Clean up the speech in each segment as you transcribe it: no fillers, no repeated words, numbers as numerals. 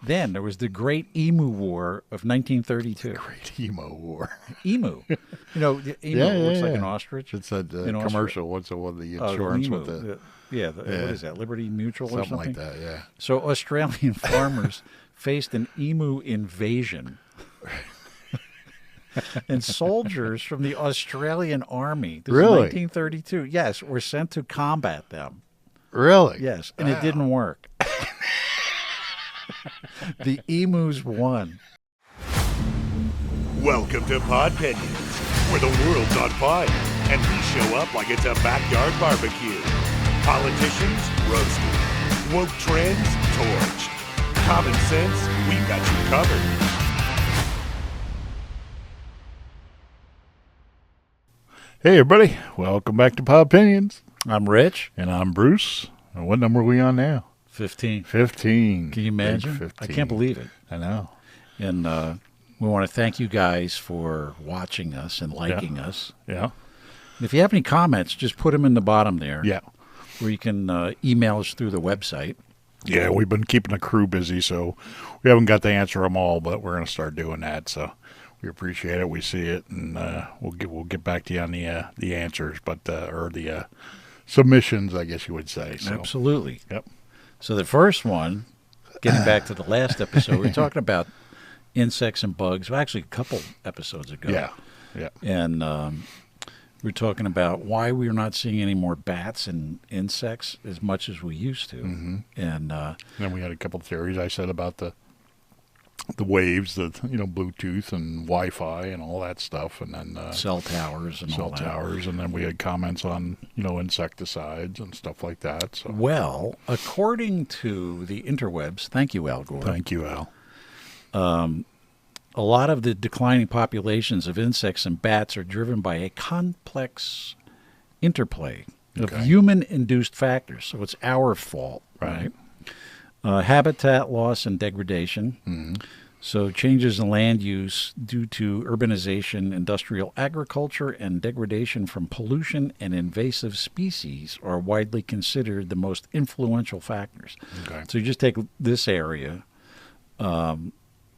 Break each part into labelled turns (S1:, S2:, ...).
S1: Then there was the Great Emu War of 1932.
S2: Great Emu War.
S1: Emu. You know, the emu looks like an ostrich.
S2: It's a commercial. What's the one? The insurance with the...
S1: What is that? Liberty Mutual or something?
S2: Something like that, yeah.
S1: So Australian farmers faced an emu invasion. And soldiers from the Australian Army, this is 1932, yes, were sent to combat them.
S2: Really?
S1: Yes, and it didn't work. The emus won.
S3: Welcome to Podpinions, where the world's on fire, and we show up like it's a backyard barbecue. Politicians roasted, woke trends torched. Common sense, we've got you covered.
S2: Hey, everybody. Welcome back to Podpinions.
S1: I'm Rich.
S2: And I'm Bruce. And what number are we on now?
S1: 15.
S2: 15.
S1: Can you imagine?
S2: 15.
S1: I can't believe it.
S2: I know.
S1: And we want to thank you guys for watching us and liking us.
S2: Yeah.
S1: And if you have any comments, just put them in the bottom there.
S2: Yeah.
S1: Where you can email us through the website.
S2: Yeah, we've been keeping the crew busy, so we haven't got to answer them all, but we're going to start doing that. So we appreciate it. We see it, and we'll get back to you on the answers, but or the submissions, I guess you would say. So.
S1: Absolutely.
S2: Yep.
S1: So the first one, getting back to the last episode, we were talking about insects and bugs. Well, actually, a couple episodes ago.
S2: Yeah. Yeah.
S1: And we're talking about why we're not seeing any more bats and insects as much as we used to.
S2: Mm-hmm.
S1: And
S2: then we had a couple of theories I said about the waves, Bluetooth and Wi-Fi and all that stuff, and then
S1: cell towers and all that.
S2: Cell towers, and then we had comments on insecticides and stuff like that. So.
S1: Well, according to the interwebs, thank you, Al Gore.
S2: Thank you, Al.
S1: A lot of the declining populations of insects and bats are driven by a complex interplay of human-induced factors. So it's our fault, right? Habitat loss and degradation.
S2: Mm-hmm.
S1: So changes in land use due to urbanization, industrial agriculture, and degradation from pollution and invasive species are widely considered the most influential factors.
S2: Okay.
S1: So you just take this area.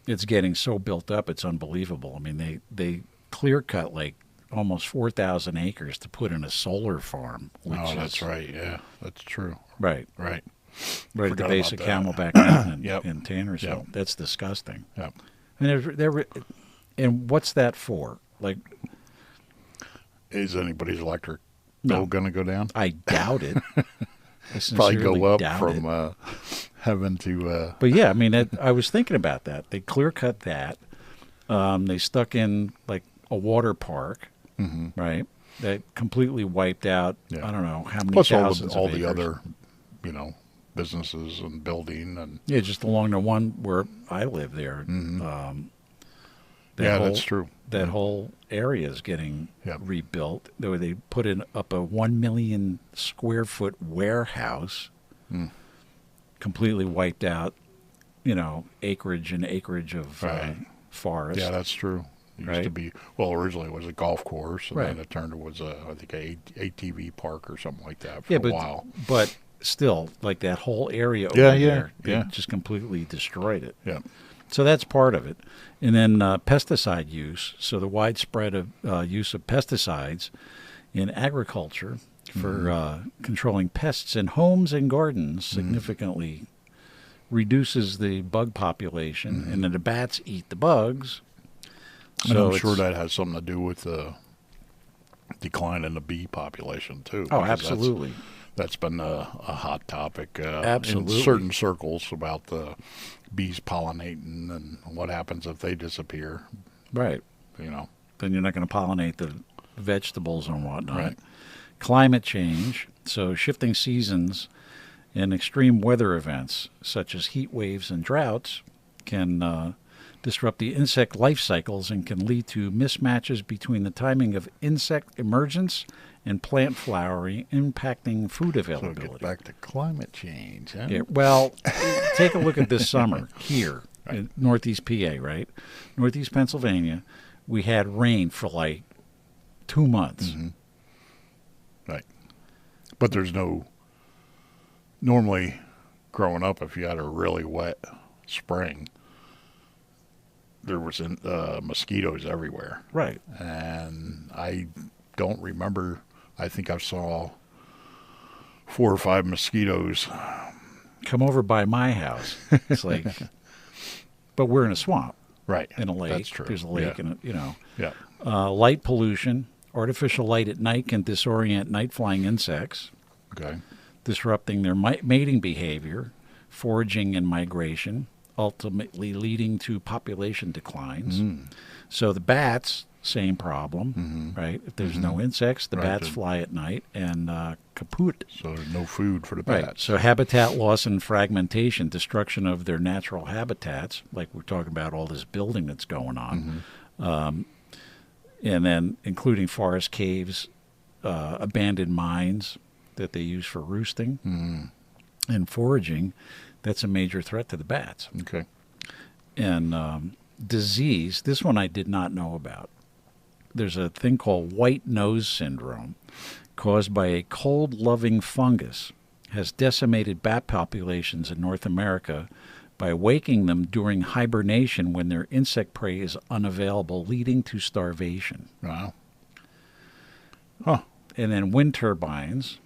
S1: It's getting so built up, it's unbelievable. I mean, they clear-cut like almost 4,000 acres to put in a solar farm.
S2: That's right. Yeah, that's true.
S1: Right.
S2: Right.
S1: Right at the base of Camelback Mountain in Tannersville.
S2: Yep.
S1: That's disgusting.
S2: Yep.
S1: And what's that for? Like,
S2: is anybody's electric bill going to go down?
S1: I doubt it.
S2: Probably go up from heaven to.
S1: But yeah, I mean, I was thinking about that. They clear cut that. They stuck in like a water park, right? That completely wiped out. Yeah. I don't know how many
S2: plus
S1: thousands
S2: all
S1: of
S2: the
S1: acres.
S2: other, businesses and building and
S1: just along the one where I live there.
S2: Mm-hmm.
S1: That's
S2: true.
S1: That whole area is getting rebuilt. They put up a 1 million square foot warehouse, completely wiped out, acreage and acreage of forest.
S2: Yeah, that's true. It used to be, originally it was a golf course, and then it turned it was I think a ATV park or something like that for a while.
S1: But still, like that whole area over there, they just completely destroyed it.
S2: Yeah.
S1: So that's part of it. And then pesticide use. So the widespread of use of pesticides in agriculture for controlling pests in homes and gardens significantly reduces the bug population. And then the bats eat the bugs.
S2: And I'm sure that has something to do with the decline in the bee population, too.
S1: Oh, absolutely.
S2: That's been a hot topic
S1: in
S2: certain circles about the bees pollinating and what happens if they disappear.
S1: Right.
S2: Then
S1: you're not going to pollinate the vegetables and whatnot.
S2: Right.
S1: Climate change, so shifting seasons and extreme weather events such as heat waves and droughts can disrupt the insect life cycles and can lead to mismatches between the timing of insect emergence and plant flowering, impacting food availability.
S2: So get back to climate change, huh?
S1: Yeah, well, take a look at this summer here in Northeast PA, right? Northeast Pennsylvania, we had rain for like 2 months.
S2: Mm-hmm. Right. But there's normally growing up, if you had a really wet spring, there was mosquitoes everywhere.
S1: Right.
S2: And I don't remember. I think I saw 4 or 5 mosquitoes.
S1: Come over by my house. It's like, but we're in a swamp.
S2: Right.
S1: In a lake.
S2: That's true.
S1: There's a lake, and
S2: Yeah.
S1: light pollution. Artificial light at night can disorient night-flying insects,
S2: Okay.
S1: disrupting their mating behavior, foraging and migration, ultimately leading to population declines. So the bats, same problem, right? If there's no insects, the bats fly at night and kaput.
S2: So there's no food for the
S1: Right.
S2: bats.
S1: So habitat loss and fragmentation, destruction of their natural habitats, like we're talking about all this building that's going on, and then including forest caves, abandoned mines that they use for roosting and foraging. That's a major threat to the bats.
S2: Okay.
S1: And disease, this one I did not know about. There's a thing called white nose syndrome caused by a cold-loving fungus, has decimated bat populations in North America by waking them during hibernation when their insect prey is unavailable, leading to starvation.
S2: Wow. Huh.
S1: And then wind turbines.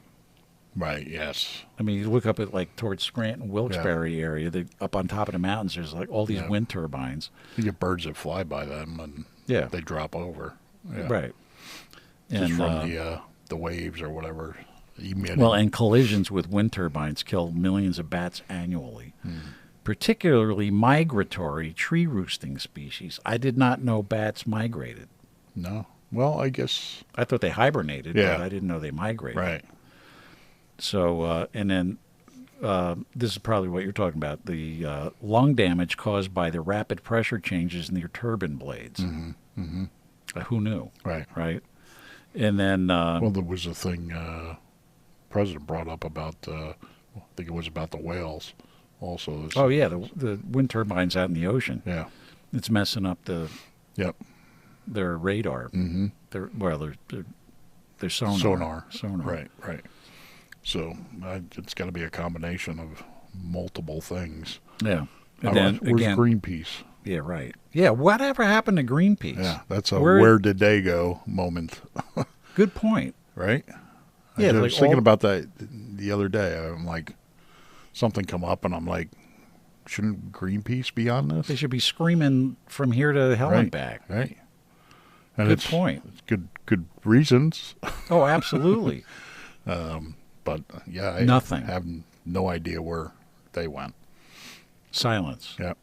S2: Right, yes.
S1: I mean, you look up at like towards Scranton, Wilkes-Barre area, up on top of the mountains, there's like all these wind turbines.
S2: You get birds that fly by them and they drop over. Yeah.
S1: Right.
S2: Just
S1: And
S2: from the waves or whatever.
S1: well, and collisions with wind turbines kill millions of bats annually, particularly migratory tree roosting species. I did not know bats migrated.
S2: No. Well, I guess.
S1: I thought they hibernated,
S2: Yeah.
S1: but I didn't know they migrated.
S2: Right.
S1: So, and then this is probably what you're talking about, the lung damage caused by the rapid pressure changes in their turbine blades. Who knew?
S2: Right.
S1: Right. And then...
S2: well, there was a thing President brought up about, I think it was about the whales also.
S1: oh, yeah, the wind turbines out in the ocean.
S2: Yeah.
S1: It's messing up
S2: Yep.
S1: their radar.
S2: Mm-hmm.
S1: Their sonar.
S2: Right, right. So it's got to be a combination of multiple things.
S1: Yeah. And then,
S2: where's
S1: again,
S2: Greenpeace?
S1: Yeah, right. Yeah, whatever happened to Greenpeace?
S2: Yeah, that's a where did they go moment.
S1: Good point.
S2: Right?
S1: Yeah,
S2: I
S1: like
S2: was thinking about that the other day. I'm like, something come up and I'm like, shouldn't Greenpeace be on this?
S1: They should be screaming from here to hell and back.
S2: Right. And
S1: Good point.
S2: It's good reasons.
S1: Oh, absolutely.
S2: But yeah, I
S1: Nothing.
S2: have no idea where they went.
S1: Silence.
S2: Yep.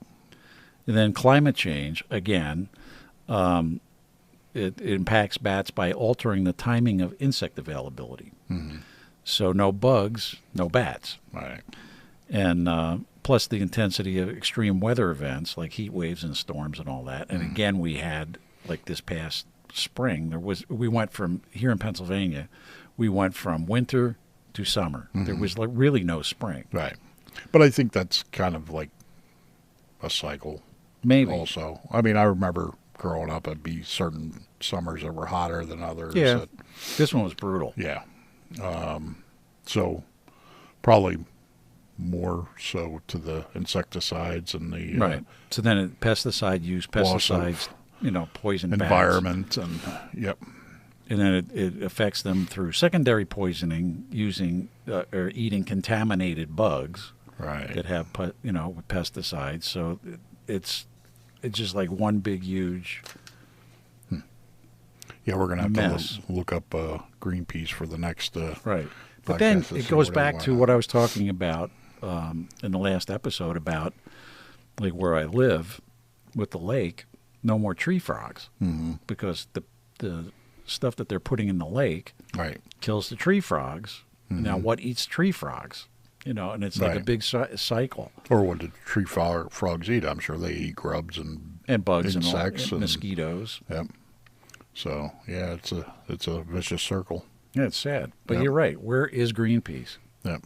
S1: And then climate change, again, it impacts bats by altering the timing of insect availability. So no bugs, no bats.
S2: Right.
S1: And plus the intensity of extreme weather events like heat waves and storms and all that. And again, we had, like this past spring, we went from, here in Pennsylvania, we went from winter to summer. There was like really no spring.
S2: Right. But I think that's kind of like a cycle.
S1: Maybe.
S2: Also. I mean, I remember growing up, it'd be certain summers that were hotter than others.
S1: Yeah. This one was brutal.
S2: Yeah. So probably more so to the insecticides and the
S1: Right. So then pesticide use, pesticides, poison
S2: environment and yep.
S1: And then it affects them through secondary poisoning using or eating contaminated bugs
S2: Right.
S1: that have pesticides. So it's just like one big huge
S2: Yeah, we're gonna have
S1: mess.
S2: to look up Greenpeace for the next
S1: right. But then
S2: podcast to
S1: it
S2: see
S1: goes
S2: where they
S1: back
S2: went
S1: to
S2: at.
S1: what I was talking about in the last episode about like where I live with the lake. No more tree frogs because the stuff that they're putting in the lake
S2: Right.
S1: kills the tree frogs. Now, what eats tree frogs? And it's like a
S2: Right.
S1: big cycle.
S2: Or what do tree frogs eat? I'm sure they eat grubs and
S1: Bugs
S2: insects
S1: and mosquitoes.
S2: Yep. So yeah, it's a vicious circle.
S1: Yeah, it's sad. But
S2: Yep.
S1: you're right. Where is Greenpeace?
S2: Yep.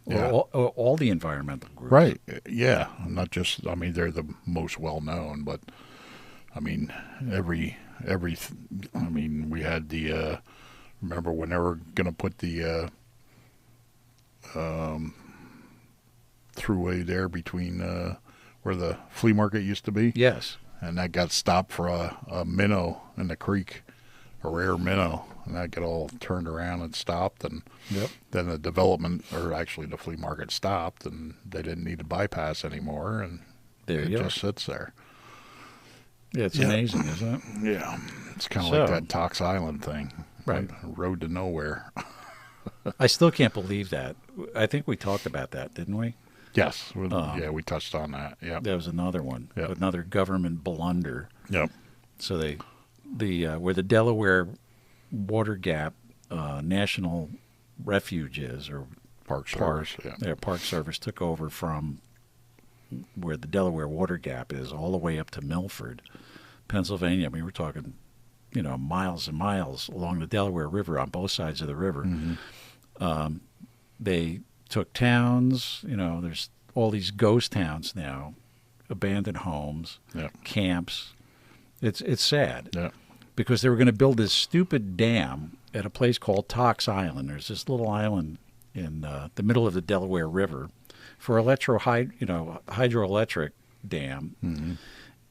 S1: Or
S2: Yeah.
S1: all the environmental groups.
S2: Right. Yeah. Not just. I mean, they're the most well known, but I mean, every. I mean, we had the. Remember when they were going to put the throughway there between where the flea market used to be.
S1: Yes.
S2: And that got stopped for a minnow in the creek, a rare minnow, and that got all turned around and stopped. And then the development, or actually the flea market stopped, and they didn't need to bypass anymore, and it just sits there.
S1: Yeah, it's amazing, isn't it?
S2: Yeah, it's kind of like that Tox Island thing.
S1: Right.
S2: Road to nowhere.
S1: I still can't believe that. I think we talked about that, didn't we?
S2: Yes. We touched on that. Yeah.
S1: There was another one,
S2: Yep.
S1: another government blunder.
S2: Yep.
S1: So where the Delaware Water Gap National Refuge is, or
S2: Park Service.
S1: Park Service took over from where the Delaware Water Gap is, all the way up to Milford, Pennsylvania. I mean, we're talking, miles and miles along the Delaware River on both sides of the river.
S2: Mm-hmm.
S1: They took towns. There's all these ghost towns now, abandoned homes, camps. It's sad.
S2: Yeah.
S1: Because they were going to build this stupid dam at a place called Tox Island. There's this little island in the middle of the Delaware River for hydroelectric dam.
S2: Mm-hmm.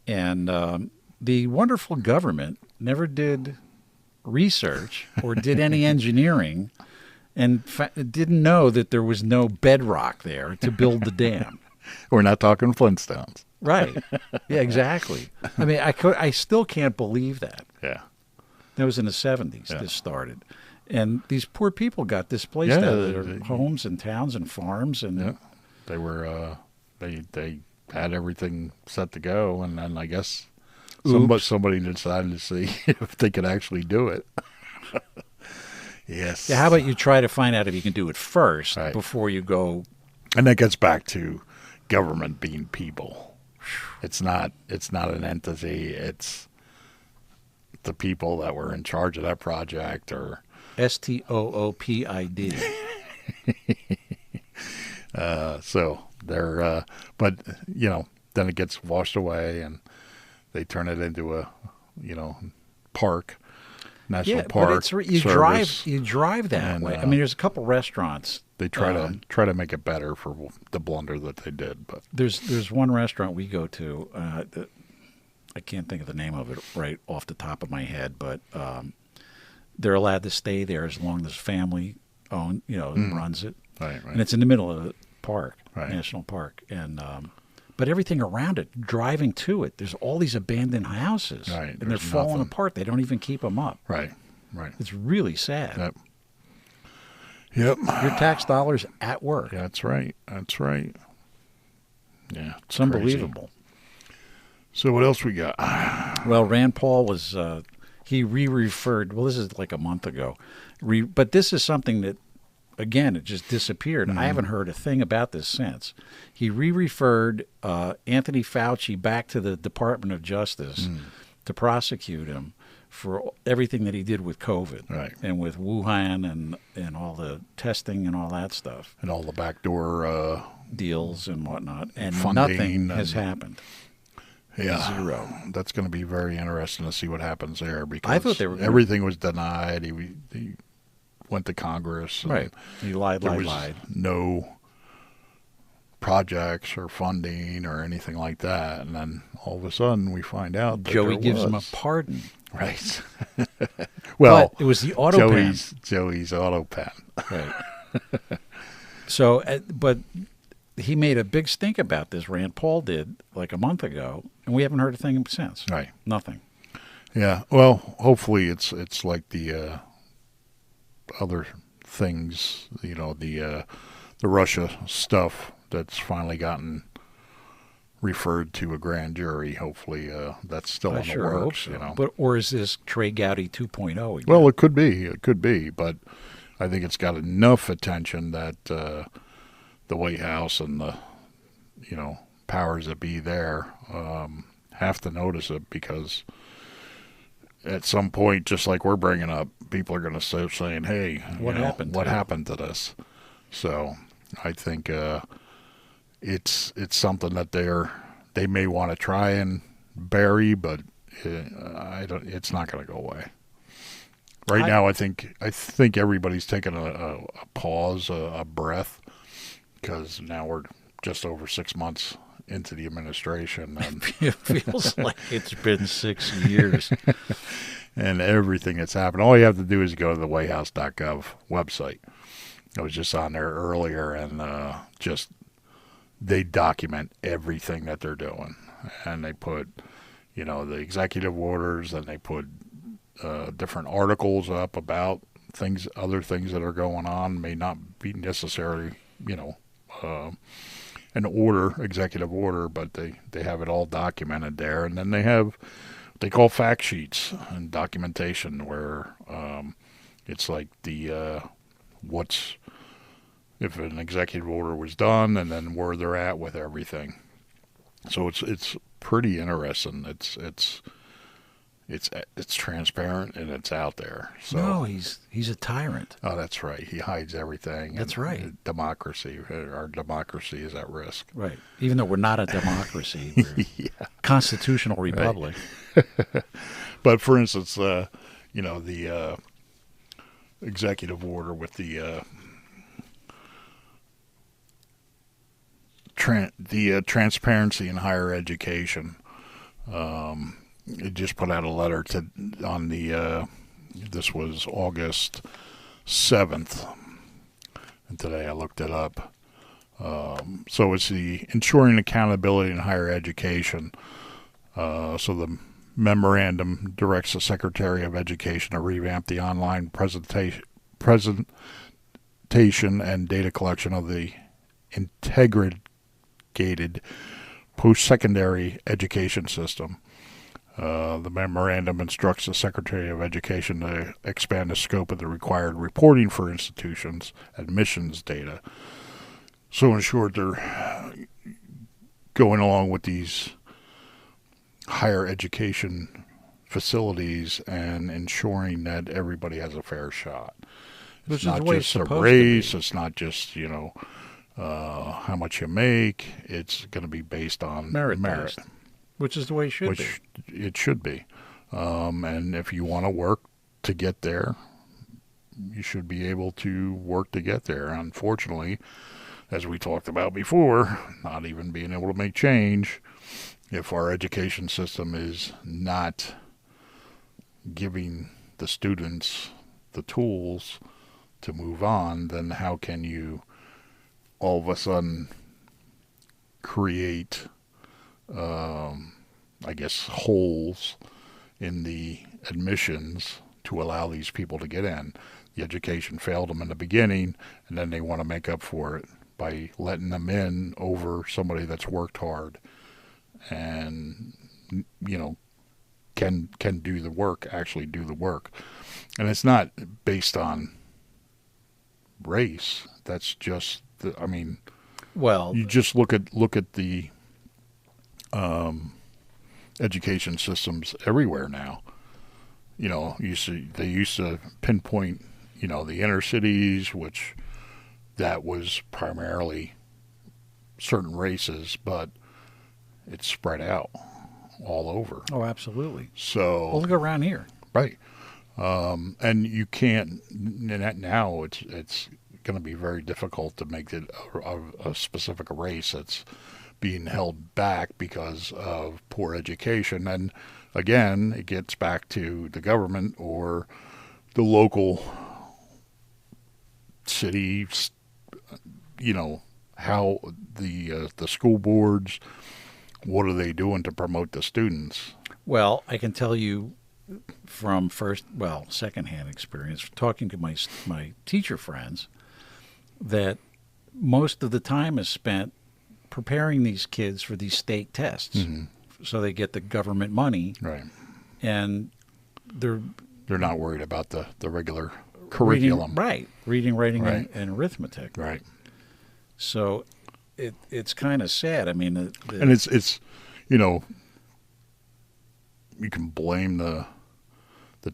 S1: And the wonderful government never did research or did any engineering and didn't know that there was no bedrock there to build the dam.
S2: We're not talking Flintstones.
S1: Right. Yeah, exactly. I mean, I still can't believe that.
S2: Yeah.
S1: That was in the 70s, this started. And these poor people got displaced out of their homes and towns and farms. And
S2: they were, they had everything set to go. And then I guess somebody decided to see if they could actually do it. Yes.
S1: Yeah, how about you try to find out if you can do it first before you go.
S2: And that gets back to government being people. It's not an entity. It's the people that were in charge of that project, or
S1: STOOPID.
S2: So they're, but then it gets washed away, and they turn it into a, park, national park.
S1: But you drive that way. I mean, there's a couple restaurants.
S2: They try to make it better for the blunder that they did. But
S1: there's one restaurant we go to. I can't think of the name of it right off the top of my head, but they're allowed to stay there as long as family runs it.
S2: Right.
S1: And it's in the middle of the park, national park, and but everything around it, driving to it, there's all these abandoned houses, and they're falling apart. They don't even keep them up.
S2: Right.
S1: It's really sad.
S2: Yep.
S1: Your tax dollars at work.
S2: Yeah, that's right. Yeah,
S1: it's unbelievable.
S2: So what else we got?
S1: Well, Rand Paul was he re-referred. Well, this is like a month ago, but this is something that, again, it just disappeared. I haven't heard a thing about this since. He re-referred Anthony Fauci back to the Department of Justice to prosecute him for everything that he did with COVID, and with Wuhan and all the testing and all that stuff,
S2: and all the backdoor
S1: deals and whatnot, and
S2: funding,
S1: nothing has happened.
S2: Yeah,
S1: zero.
S2: That's going to be very interesting to see what happens there, because
S1: I thought
S2: everything was denied. He went to Congress.
S1: He lied.
S2: No projects or funding or anything like that, and then all of a sudden we find out that
S1: Joey gives him a pardon.
S2: Right. Well,
S1: but it was the auto pen.
S2: Joey's auto pen.
S1: Right. So, but he made a big stink about this. Rand Paul did like a month ago, and we haven't heard a thing since.
S2: Right.
S1: Nothing.
S2: Yeah. Well, hopefully it's like the other things, the Russia stuff that's finally gotten referred to a grand jury. Hopefully that's still in the works.
S1: Hope so. Or is this Trey Gowdy 2.0 again?
S2: Well, it could be, but I think it's got enough attention that the White House and the powers that be there have to notice it, because at some point, just like we're bringing up, people are going to start saying, hey, what happened to this? So I think it's something that they may want to try and bury, but it's not going to go away. Right now, I think everybody's taking a pause, a breath, because now we're just over 6 months into the administration. And
S1: It feels like it's been 6 years.
S2: and everything that's happened. All you have to do is go to the whitehouse.gov website. I was just on there earlier, and they document everything that they're doing. And they put, the executive orders, and they put different articles up about other things that are going on. May not be necessarily, an executive order, but they have it all documented there. And then they have what they call fact sheets and documentation, where it's like if an executive order was done, and then where they're at with everything. So it's pretty interesting. It's transparent, and it's out there. So,
S1: no, he's a tyrant.
S2: Oh, that's right. He hides everything.
S1: That's right.
S2: Our democracy is at risk.
S1: Right. Even though we're not a democracy, we're a constitutional republic.
S2: Right. But for instance, the executive order with the transparency in higher education. It just put out a letter this was August 7th, and today I looked it up. So it's the ensuring accountability in higher education. So the memorandum directs the Secretary of Education to revamp the online presentation and data collection of the integrated post-secondary education system. The memorandum instructs the Secretary of Education to expand the scope of the required reporting for institutions' admissions data. So in short, they're going along with these higher education facilities and ensuring that everybody has a fair shot.
S1: Which
S2: It's not just a race. It's not just, how much you make. It's going to be based on merit.
S1: Which is the way it should be.
S2: It should be. And if you want to work to get there, you should be able to work to get there. Unfortunately, as we talked about before, not even being able to make change, if our education system is not giving the students the tools to move on, then how can you all of a sudden create holes in the admissions to allow these people to get in? The education failed them in the beginning, and then they want to make up for it by letting them in over somebody that's worked hard and, can do the work, actually do the work. And it's not based on race. That's just, you just look at the education systems everywhere now. They used to pinpoint, the inner cities, which that was primarily certain races, but it's spread out all over.
S1: Oh, absolutely.
S2: So
S1: look around here.
S2: Right. And you can't, now it's going to be very difficult to make it a specific race that's being held back because of poor education. And again, it gets back to the government or the local city, how the school boards, what are they doing to promote the students?
S1: Well, I can tell you from secondhand experience, talking to my teacher friends, that most of the time is spent preparing these kids for these state tests. Mm-hmm. So they get the government money.
S2: Right.
S1: And they're
S2: not worried about the regular curriculum.
S1: Reading, writing,
S2: right.
S1: and arithmetic.
S2: Right.
S1: So it's kind of sad. I mean,
S2: and it's you can blame the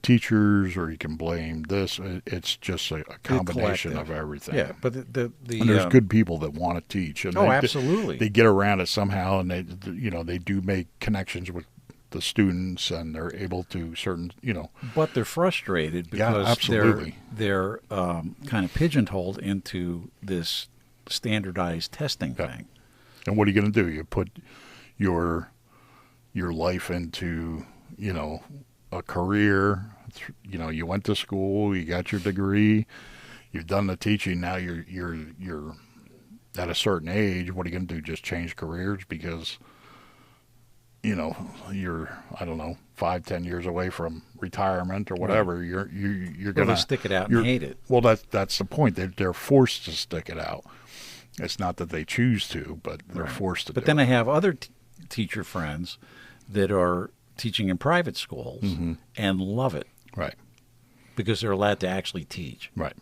S2: teachers, or you can blame this. It's just a combination of everything.
S1: Yeah, but and
S2: there's good people that want to teach. And
S1: absolutely.
S2: They get around it somehow, and they do make connections with the students, and they're able to
S1: But they're frustrated because they're kind of pigeonholed into this standardized testing thing.
S2: And what are you going to do? You put your life into, a career. You went to school, you got your degree, you've done the teaching. Now you're at a certain age. What are you going to do? Just change careers because you're, I don't know, 5-10 years away from retirement or whatever. Right. You're going to
S1: stick it out and hate it.
S2: Well, that's the point. They're forced to stick it out. It's not that they choose to, but they're forced to.
S1: But then I have other teacher friends that are teaching in private schools and love it.
S2: Right.
S1: Because they're allowed to actually teach.
S2: Right.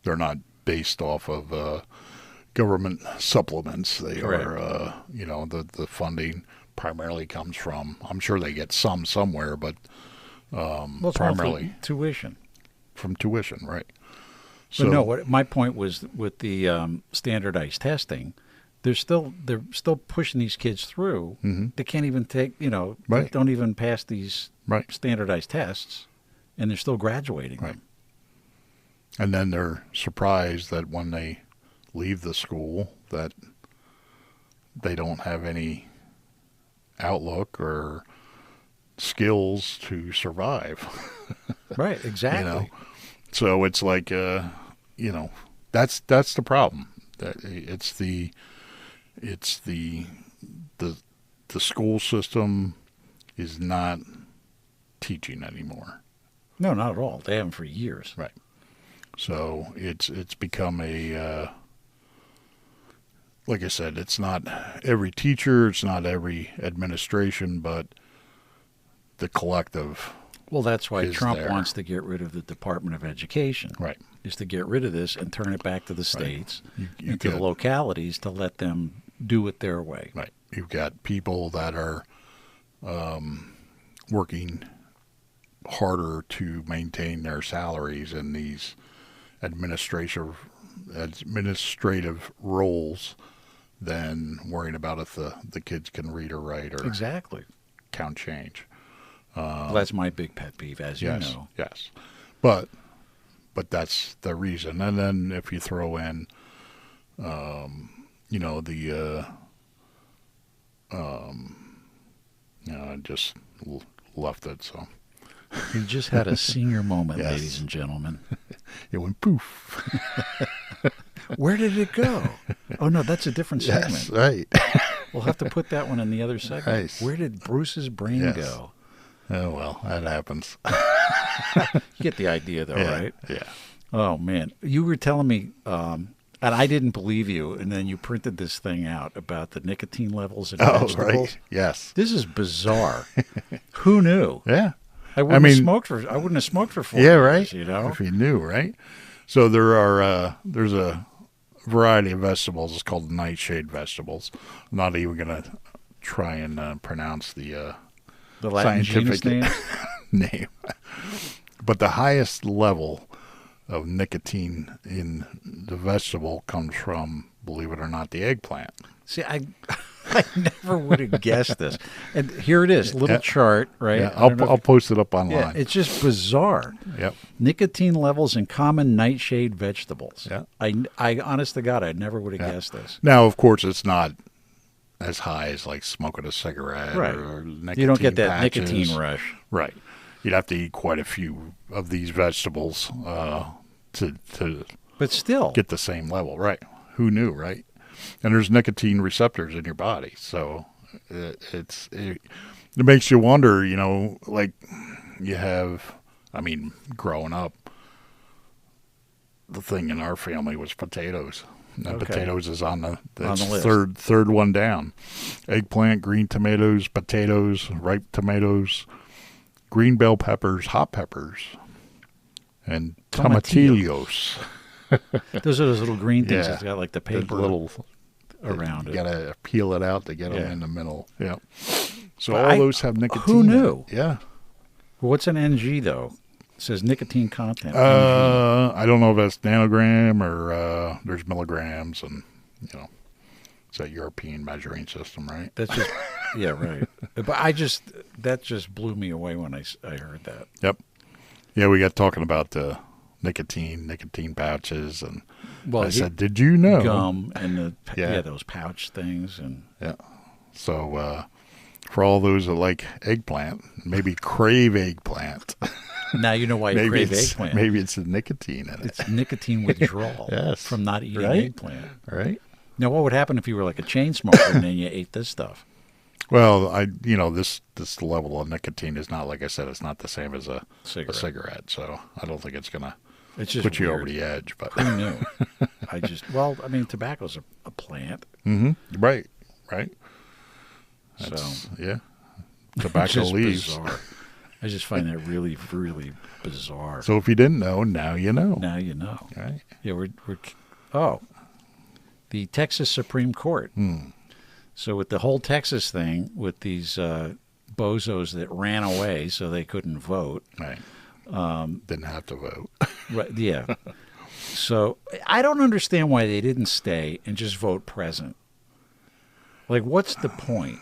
S2: They're not based off of government supplements. They are, the funding primarily comes from, I'm sure they get some somewhere, but primarily
S1: tuition.
S2: From tuition, right.
S1: So no, my point was with the standardized testing, they're still pushing these kids through. Mm-hmm. They can't even take, they don't even pass these standardized tests, and they're still graduating.
S2: Right. And then they're surprised that when they leave the school that they don't have any outlook or skills to survive.
S1: Right, exactly.
S2: So it's like, that's the problem. It's the school system is not teaching anymore.
S1: No, not at all. They haven't for years.
S2: Right. So it's become like I said, it's not every teacher, it's not every administration, but the collective.
S1: Well, that's why Trump wants to get rid of the Department of Education.
S2: Right.
S1: Is to get rid of this and turn it back to the states and to the localities to let them do it their way.
S2: Right. You've got people that are working harder to maintain their salaries in these administrative roles than worrying about if the kids can read or write or count change.
S1: Well, that's my big pet peeve, as you know.
S2: Yes, but that's the reason. And then if you throw in, I just left it. So
S1: you just had a senior moment, ladies and gentlemen.
S2: It went poof.
S1: Where did it go? Oh no, that's a different segment.
S2: Yes, right.
S1: We'll have to put that one in the other segment.
S2: Nice.
S1: Where did Bruce's brain go?
S2: Oh, well, that happens.
S1: You get the idea, though, right?
S2: Yeah.
S1: Oh, man. You were telling me, and I didn't believe you, and then you printed this thing out about the nicotine levels in vegetables.
S2: Right. Yes.
S1: This is bizarre. Who knew?
S2: Yeah.
S1: I wouldn't have smoked for 4 years,
S2: right.
S1: If
S2: you knew, right? So there's a variety of vegetables. It's called nightshade vegetables. I'm not even going to try and pronounce the
S1: Latin
S2: scientific name. But the highest level of nicotine in the vegetable comes from, believe it or not, the eggplant.
S1: See, I never would have guessed this. And here it is, little chart, right?
S2: Yeah, I'll post it up online.
S1: Yeah, it's just bizarre.
S2: Yep.
S1: Nicotine levels in common nightshade vegetables.
S2: Yeah.
S1: I honest to God, I never would have guessed this.
S2: Now, of course, it's not as high as like smoking a cigarette or nicotine
S1: you don't get that
S2: patches.
S1: nicotine rush.
S2: Right. You'd have to eat quite a few of these vegetables
S1: but still
S2: get the same level. Right. Who knew, right? And there's nicotine receptors in your body. So it makes you wonder, like you have, growing up, the thing in our family was potatoes. And potatoes is on the list. third one down. Eggplant, green tomatoes, potatoes, ripe tomatoes, green bell peppers, hot peppers, and tomatillos.
S1: Those are those little green things that's got like the paper
S2: little
S1: around
S2: it.
S1: You
S2: got to peel it out to get them in the middle. Yeah. So all those have nicotine.
S1: Who knew?
S2: Yeah.
S1: What's an NG though? It says nicotine content.
S2: I don't know if that's nanogram or there's milligrams, and it's a European measuring system, right?
S1: That's just right. But that just blew me away when I heard that.
S2: Yep. Yeah, we got talking about nicotine pouches, and
S1: Well,
S2: I said, "Did you know
S1: gum and
S2: Yeah.
S1: those pouch things and
S2: Yeah. So for all those that like eggplant, maybe crave eggplant.
S1: now you know why you crave eggplant.
S2: Maybe it's the nicotine in it.
S1: It's nicotine withdrawal
S2: Yes.
S1: from not eating
S2: Right?
S1: eggplant.
S2: Right?
S1: Now, what would happen if you were like a chain smoker and then you ate this stuff?
S2: Well, this level of nicotine is not, like I said, it's not the same as a cigarette. So I don't think it's gonna
S1: It's just
S2: put you
S1: weird.
S2: over the edge. But
S1: Who knew? Tobacco's a plant.
S2: right.
S1: So
S2: Yeah,
S1: it's
S2: tobacco
S1: just
S2: leaves.
S1: bizarre. I just find that really, really bizarre.
S2: So if you didn't know, now you know.
S1: Now you know.
S2: Right?
S1: Yeah, the Texas Supreme Court. So with the whole Texas thing, with these bozos that ran away so they couldn't vote.
S2: Right. Didn't have to vote.
S1: Right. Yeah. So I don't understand why they didn't stay and just vote present. Like, what's the point?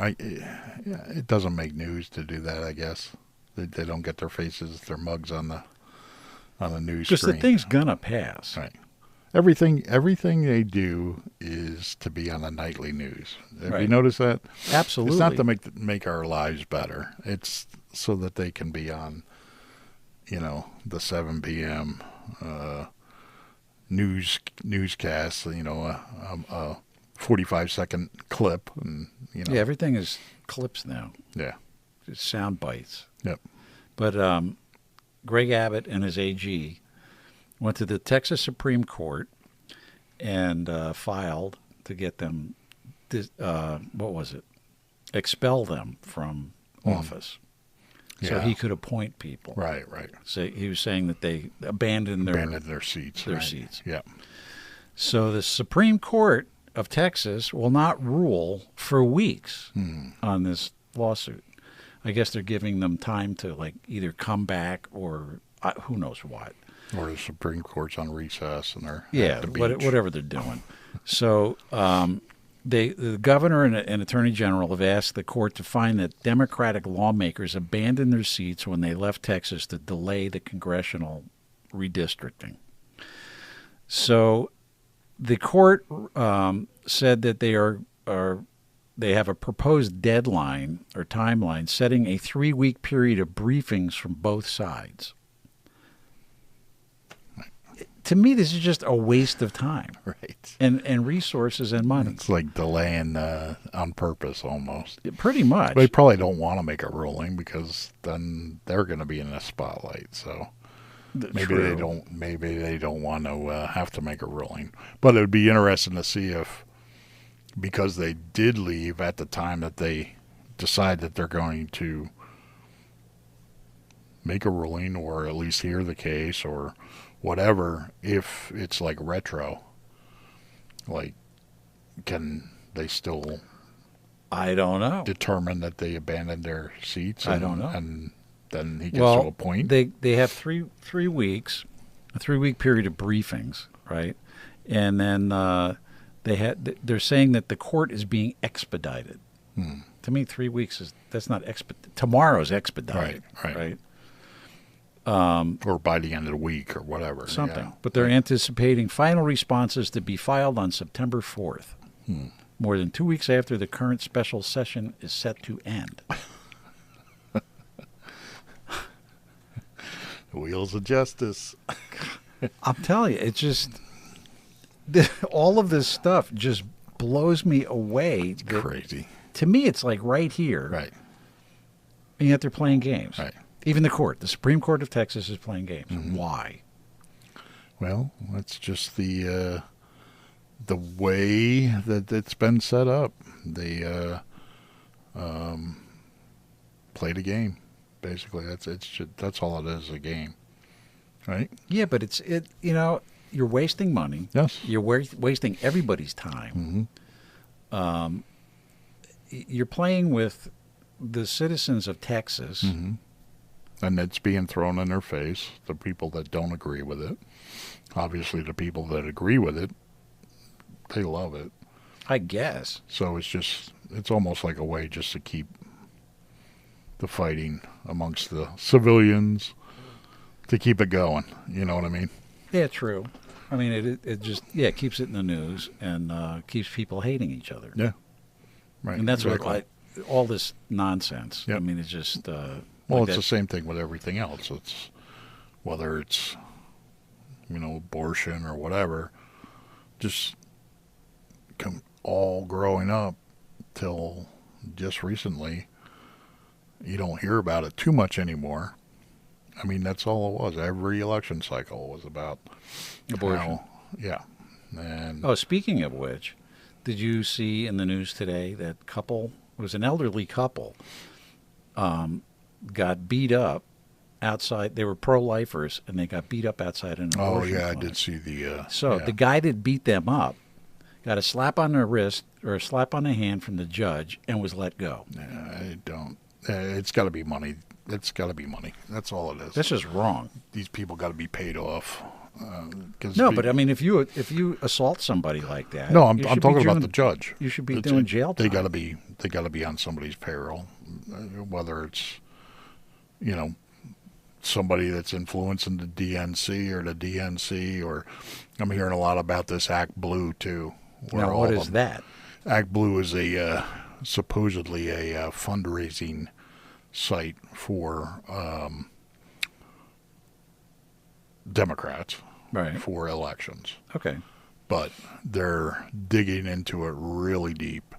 S2: It doesn't make news to do that. I guess they don't get their faces, their mugs on the news
S1: Because
S2: screen.
S1: the thing's gonna pass.
S2: Right. Everything they do is to be on the nightly news. Have you
S1: Right.
S2: noticed that?
S1: Absolutely.
S2: It's not to make our lives better. It's so that they can be on, the 7 p.m. Newscast. A 45-second clip, and
S1: Yeah, everything is clips now.
S2: Yeah.
S1: It's sound bites.
S2: Yep.
S1: But Greg Abbott and his AG went to the Texas Supreme Court and filed to get them, expel them from office. So
S2: Yeah.
S1: he could appoint people.
S2: Right.
S1: So he was saying that they abandoned
S2: Their seats.
S1: their
S2: right.
S1: seats.
S2: Yeah.
S1: So the Supreme Court of Texas will not rule for weeks on this lawsuit. I guess they're giving them time to either come back or who knows what.
S2: Or the Supreme Court's on recess and they're
S1: Yeah,
S2: at the beach.
S1: whatever they're doing. So the governor and attorney general have asked the court to find that Democratic lawmakers abandoned their seats when they left Texas to delay the congressional redistricting. So the court said that they have a proposed deadline or timeline setting a 3-week period of briefings from both sides. To me, this is just a waste of time,
S2: Right.
S1: and resources and money.
S2: It's like delaying on purpose almost.
S1: Pretty much.
S2: They probably don't want to make a ruling because then they're going to be in the spotlight. So maybe
S1: True.
S2: they don't want to have to make a ruling. But it would be interesting to see if, because they did leave at the time that they decide that they're going to make a ruling or at least hear the case or whatever, if it's like retro, can they still
S1: I don't know.
S2: determine that they abandoned their seats?
S1: I don't know.
S2: And then he gets to a point.
S1: They have three weeks, a 3-week period of briefings, right? And then they're saying that the court is being expedited. To me, 3 weeks that's not expedited. Tomorrow's expedited,
S2: Right. Or by the end of the week or whatever.
S1: Something.
S2: Yeah.
S1: But they're anticipating final responses to be filed on September 4th, more than 2 weeks after the current special session is set to end.
S2: The wheels of justice.
S1: I'm telling you, it's just all of this stuff just blows me away.
S2: Crazy.
S1: To me, it's like right here,
S2: Right.
S1: and yet they're playing games.
S2: Right.
S1: Even the court, the Supreme Court of Texas, is playing games. Why?
S2: Well, that's just the way that it's been set up. They play the game. Basically, that's all it is, a game, right?
S1: Yeah, but you're wasting money.
S2: Yes.
S1: You're wasting everybody's time. You're playing with the citizens of Texas.
S2: And it's being thrown in their face, the people that don't agree with it. Obviously, the people that agree with it, they love it.
S1: I guess.
S2: So it's almost like a way just to keep the fighting amongst the civilians to keep it going. You know what I mean?
S1: Yeah, true. I mean, it just keeps it in the news and keeps people hating each other.
S2: Yeah, right.
S1: And that's
S2: exactly.
S1: all this nonsense.
S2: Yep.
S1: I mean, it's just
S2: well, it's the same thing with everything else. It's whether it's abortion or whatever. Just all growing up till just recently, you don't hear about it too much anymore. I mean, that's all it was. Every election cycle was about
S1: abortion.
S2: Yeah. And
S1: speaking of which, did you see in the news today that couple, it was an elderly couple, got beat up outside? They were pro-lifers, and they got beat up outside an abortion
S2: I
S1: clinic.
S2: did see the...
S1: the guy that beat them up got a slap on the wrist or a slap on the hand from the judge and was let go.
S2: I don't... it's got to be money. It's got to be money. That's all it is.
S1: This is wrong.
S2: These people got to be paid off.
S1: But I mean, if you assault somebody like that,
S2: no, I'm talking about the judge.
S1: You should be doing jail time.
S2: They got to be on somebody's payroll, whether it's somebody that's influencing the DNC or the DNC, or I'm hearing a lot about this Act Blue too.
S1: Now, what is that?
S2: Act Blue is supposedly a fundraising site for Democrats for elections.
S1: Okay.
S2: But they're digging into it really deep,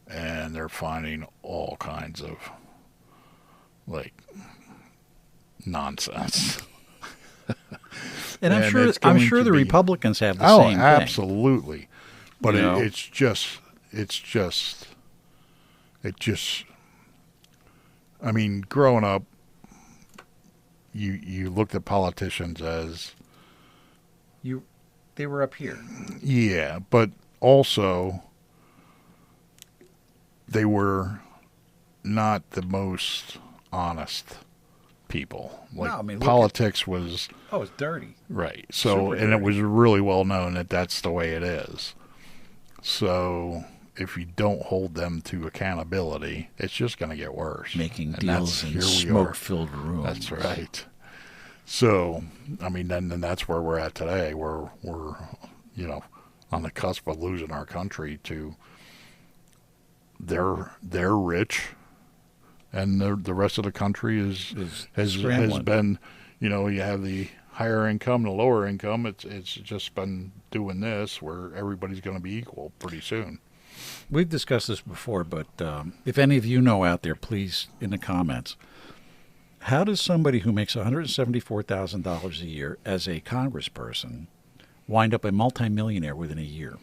S2: and they're finding all kinds of nonsense.
S1: And I'm sure the Republicans have the same thing.
S2: Oh, absolutely. But it's just I mean, growing up, you looked at politicians as
S1: they were up here.
S2: Yeah, but also they were not the most honest people. Politics was...
S1: Oh, it's dirty.
S2: Right. So, and it was really well known that that's the way it is. So, if you don't hold them to accountability, it's just going to get worse.
S1: Making deals in smoke-filled rooms.
S2: That's right. So, I mean, then that's where we're at today. We're on the cusp of losing our country to... They're rich, and the rest of the country has been, you have the higher income, the lower income. It's just been doing this where everybody's going to be equal pretty soon.
S1: We've discussed this before, but if any of you know out there, please in the comments, how does somebody who makes $174,000 a year as a congressperson wind up a multimillionaire within a year?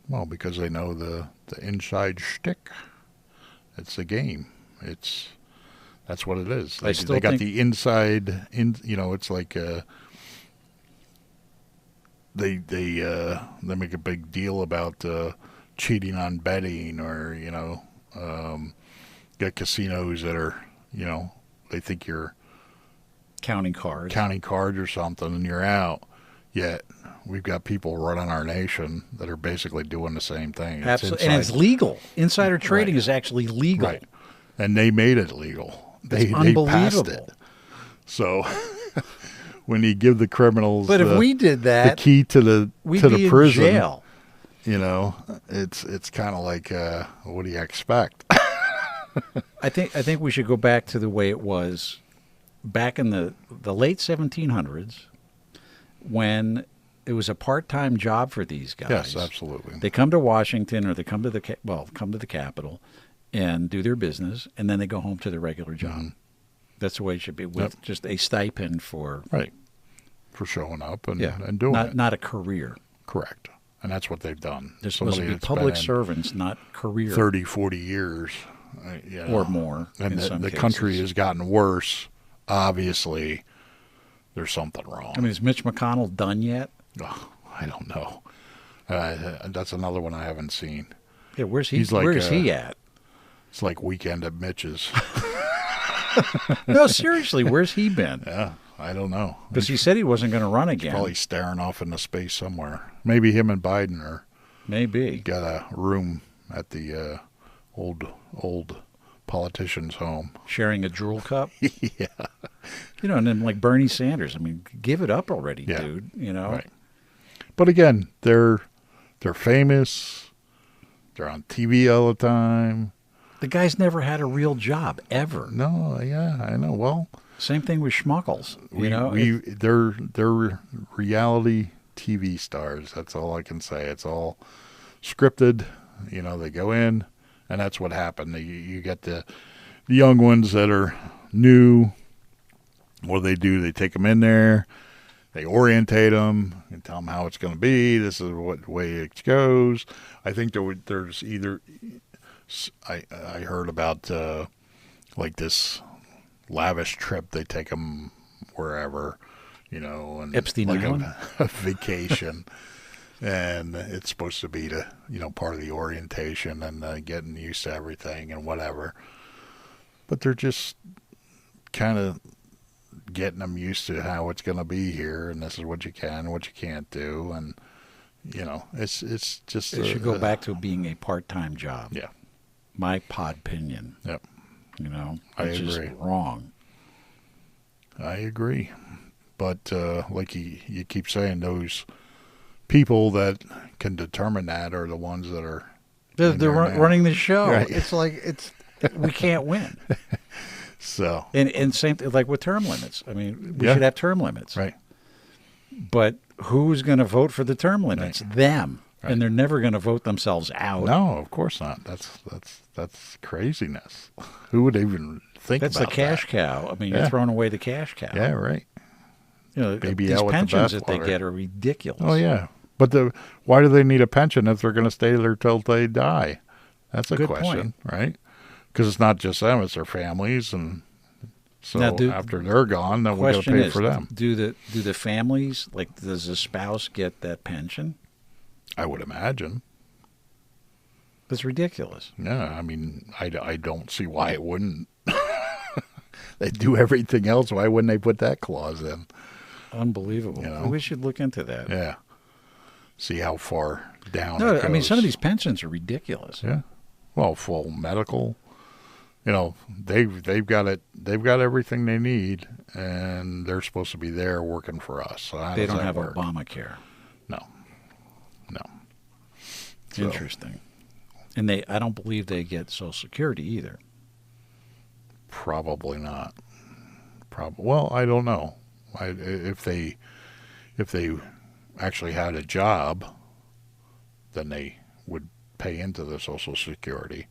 S2: Well, because they know the inside shtick. It's a game. That's what it is. They got the inside. It's like they make a big deal about cheating on betting, or get casinos that are they think you're
S1: counting cards
S2: or something, and you're out. Yet we've got people running our nation that are basically doing the same thing.
S1: Absolutely, and it's legal. Insider trading is actually legal.
S2: Right, and they made it legal. They passed it. So when you give the criminals,
S1: but if we did that,
S2: the key to the prison,
S1: in jail.
S2: It's kind of like, what do you expect?
S1: I think we should go back to the way it was back in the late 1700s, when it was a part-time job for these guys.
S2: Yes, absolutely.
S1: They come to Washington, or they come to the Capitol and do their business, and then they go home to their regular job. Mm-hmm. That's the way it should be, with just a stipend for
S2: showing up and doing it.
S1: Not a career.
S2: Correct. And that's what they've done.
S1: They're supposed to be public servants, not career.
S2: 30, 40 years.
S1: Or more.
S2: And the country has gotten worse. Obviously, there's something wrong.
S1: I mean, is Mitch McConnell done yet?
S2: Oh, I don't know. That's another one I haven't seen.
S1: Yeah, where's he at?
S2: It's like Weekend at Mitch's.
S1: No, seriously, where's he been?
S2: Yeah, I don't know.
S1: Because he said he wasn't going to run again.
S2: Probably staring off into space somewhere. Maybe him and Biden are.
S1: Maybe.
S2: Got a room at the old politician's home.
S1: Sharing a drool cup?
S2: Yeah.
S1: And then like Bernie Sanders, I mean, give it up already,
S2: Yeah.
S1: dude,
S2: Right. But again, they're famous. They're on TV all the time.
S1: The guy's never had a real job, ever.
S2: No, yeah, I know. Well,
S1: Same thing with Schmuckles,
S2: they're reality TV stars. That's all I can say. It's all scripted. They go in, and that's what happened. You get the young ones that are new. What do? They take them in there. They orientate them and tell them how it's going to be. This is what way it goes. I think there's either. I heard about like this lavish trip. They take them wherever, and
S1: Epstein
S2: like
S1: Island?
S2: a vacation, and it's supposed to be part of the orientation and getting used to everything and whatever. But they're just kind of getting them used to how it's going to be here, and this is what you can, what you can't do, and it's just.
S1: It should go back to being a part-time job.
S2: Yeah.
S1: My Podpinion.
S2: Yep.
S1: I
S2: agree.
S1: Just wrong.
S2: I agree. But like you keep saying, those people that can determine that are the ones that are
S1: They're running the show.
S2: Right.
S1: It's like we can't win.
S2: So
S1: And same thing like with term limits. I mean, we
S2: Yeah.
S1: should have term limits.
S2: right.
S1: But who's going to vote for the term limits? Them.
S2: Right.
S1: And they're never going to vote themselves out.
S2: No, of course not. That's craziness. Who would even think
S1: That's
S2: about
S1: the cash
S2: that?
S1: cow. I mean,
S2: Yeah.
S1: you're throwing away the cash cow.
S2: Yeah, right. Baby
S1: these
S2: out with the
S1: pensions that they
S2: bathwater.
S1: get are ridiculous.
S2: Oh yeah, but why do they need a pension if they're going to stay there till they die? That's a
S1: Good
S2: question,
S1: point.
S2: right? Because it's not just them; it's their families, and so
S1: Now,
S2: after they're gone, then we got to
S1: Question
S2: pay
S1: is,
S2: for them.
S1: do the families, like, does the spouse get that pension?
S2: I would imagine.
S1: That's ridiculous.
S2: Yeah, I mean, I don't see why it wouldn't. They do everything else. Why wouldn't they put that clause in?
S1: Unbelievable. We should look into that.
S2: Yeah. See how far down
S1: No,
S2: it
S1: I mean,
S2: goes.
S1: some of these pensions are ridiculous.
S2: Yeah. Well, full medical. They've got it. They've got everything they need, and they're supposed to be there working for us. So how
S1: They
S2: does
S1: don't
S2: that
S1: have
S2: work?
S1: Obamacare.
S2: No. So,
S1: Interesting. And I don't believe they get Social Security either.
S2: Probably not. Well, I don't know. If they actually had a job, then they would pay into the Social Security.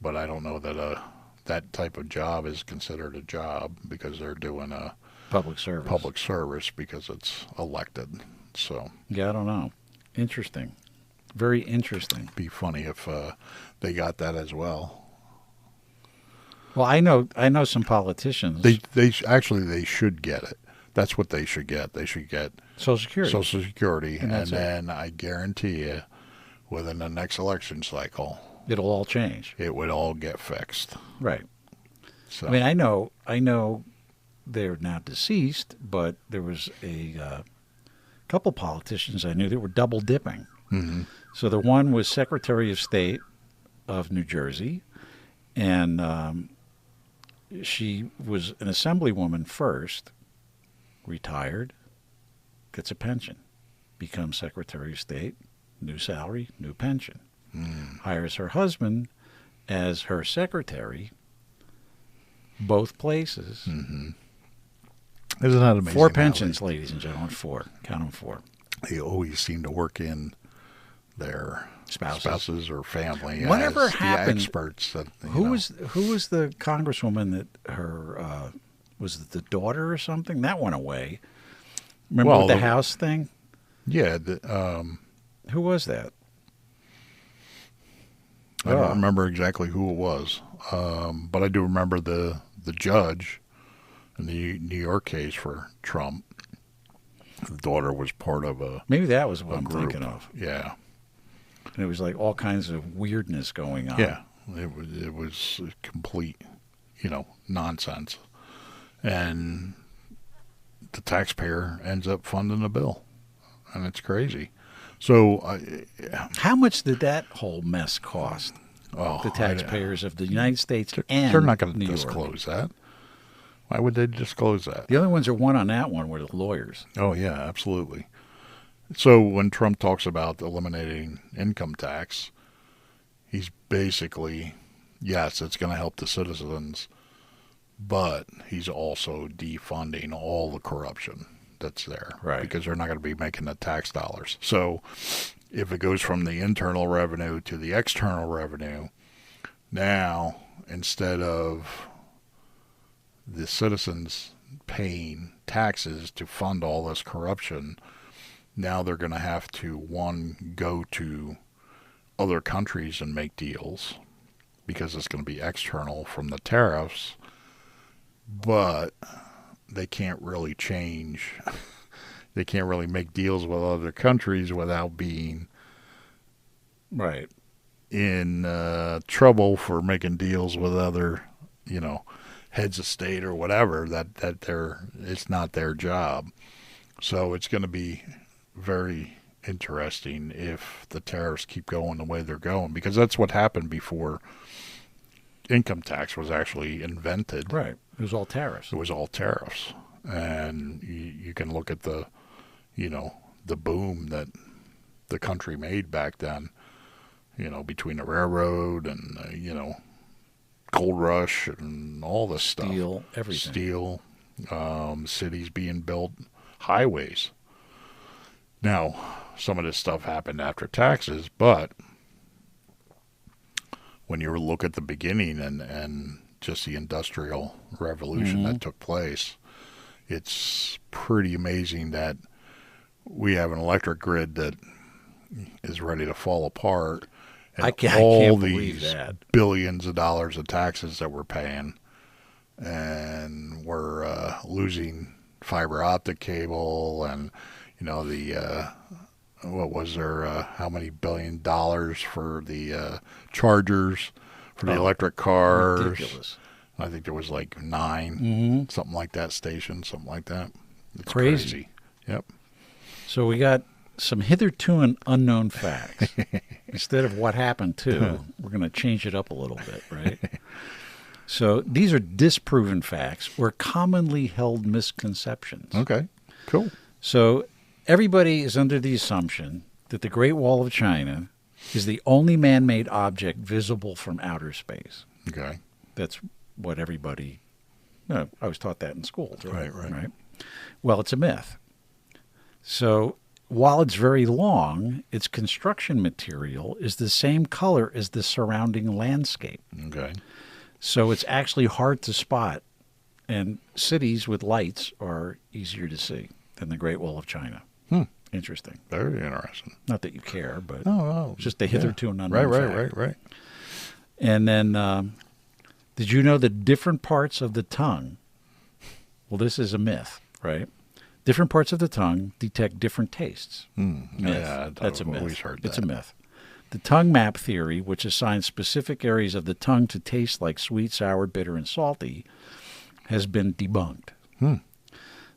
S2: But I don't know that that type of job is considered a job because they're doing a
S1: Public service.
S2: because it's elected. So
S1: Yeah, I don't know. Interesting. Very interesting.
S2: it'd be funny if they got that as well.
S1: Well, I know some politicians.
S2: They should get it. That's what they should get. They should get
S1: Social Security.
S2: Social Security,
S1: And
S2: and
S1: that's it.
S2: then I guarantee you, within the next election cycle,
S1: It'll all change.
S2: it would all get fixed.
S1: Right.
S2: So
S1: I mean, I know they're now deceased, but there was a couple politicians I knew that were double dipping.
S2: Mhm.
S1: So the one was Secretary of State of New Jersey, and she was an assemblywoman first, retired, gets a pension, becomes Secretary of State, new salary, new pension. Hires her husband as her secretary, both places.
S2: Isn't that amazing?
S1: Four
S2: how
S1: pensions, ladies and gentlemen, 4. Count them 4.
S2: They always seem to work in their
S1: Spouses.
S2: or family.
S1: Whatever
S2: as
S1: happened-
S2: The experts that
S1: Who was the congresswoman that her was it the daughter or something that went away? Remember
S2: Well,
S1: with the
S2: the-
S1: house thing?
S2: Yeah,
S1: Who was that?
S2: I don't remember exactly who it was, but I do remember the judge in the New York case for Trump. The daughter was part of a
S1: Maybe that was what I'm
S2: group.
S1: thinking of.
S2: Yeah,
S1: And it was like all kinds of weirdness going on.
S2: yeah. It was complete, nonsense, and the taxpayer ends up funding the bill, and it's crazy. So,
S1: How much did that whole mess cost
S2: the
S1: the taxpayers of the United States and
S2: They're not going to
S1: New York?
S2: disclose that. Why would they disclose that?
S1: The only ones that won on that one were the lawyers.
S2: Oh, yeah, absolutely. So when Trump talks about eliminating income tax, he's basically, yes, it's going to help the citizens, but he's also defunding all the corruption that's there.
S1: Right.
S2: Because they're not going to be making the tax dollars. So if it goes from the internal revenue to the external revenue, now instead of the citizens paying taxes to fund all this corruption, now they're going to have to, one, go to other countries and make deals because it's going to be external from the tariffs, but they can't really change. They can't really make deals with other countries without being
S1: Right.
S2: in trouble for making deals with other, heads of state or whatever, that it's not their job. So it's going to be very interesting if the tariffs keep going the way they're going, because that's what happened before income tax was actually invented.
S1: Right. It was all tariffs.
S2: It was all tariffs. And you can look at the boom that the country made back then, between the railroad and, gold rush and all this stuff.
S1: Steel, everything.
S2: Steel, cities being built, highways. Now, some of this stuff happened after taxes, but when you look at the beginning and just the industrial revolution that took place, it's pretty amazing that we have an electric grid that is ready to fall apart. And
S1: I can't believe that.
S2: Billions of dollars of taxes that we're paying, and we're losing fiber optic cable, and what was there? How many $1 billion for the chargers for the electric cars?
S1: Ridiculous.
S2: I think there was like 9, something like that, stations, something like that. It's
S1: Crazy.
S2: Yep.
S1: So we got some hitherto unknown facts. Instead of what happened to, we're going to change it up a little bit, right? So these are disproven facts or commonly held misconceptions.
S2: Okay, cool.
S1: So everybody is under the assumption that the Great Wall of China is the only man-made object visible from outer space.
S2: Okay.
S1: That's what everybody... No, I was taught that in school.
S2: Right.
S1: Well, it's a myth. So while it's very long, its construction material is the same color as the surrounding landscape.
S2: Okay.
S1: So it's actually hard to spot, and cities with lights are easier to see than the Great Wall of China. Interesting.
S2: Very interesting.
S1: Not that you care, but
S2: No.
S1: just the hitherto and unknown fact.
S2: Right.
S1: And then, did you know that different parts of the tongue, well, this is a myth, right? Different parts of the tongue detect different tastes. Myth.
S2: Yeah,
S1: That's a myth.
S2: always heard that.
S1: It's a myth. The tongue map theory, which assigns specific areas of the tongue to taste like sweet, sour, bitter, and salty, has been debunked.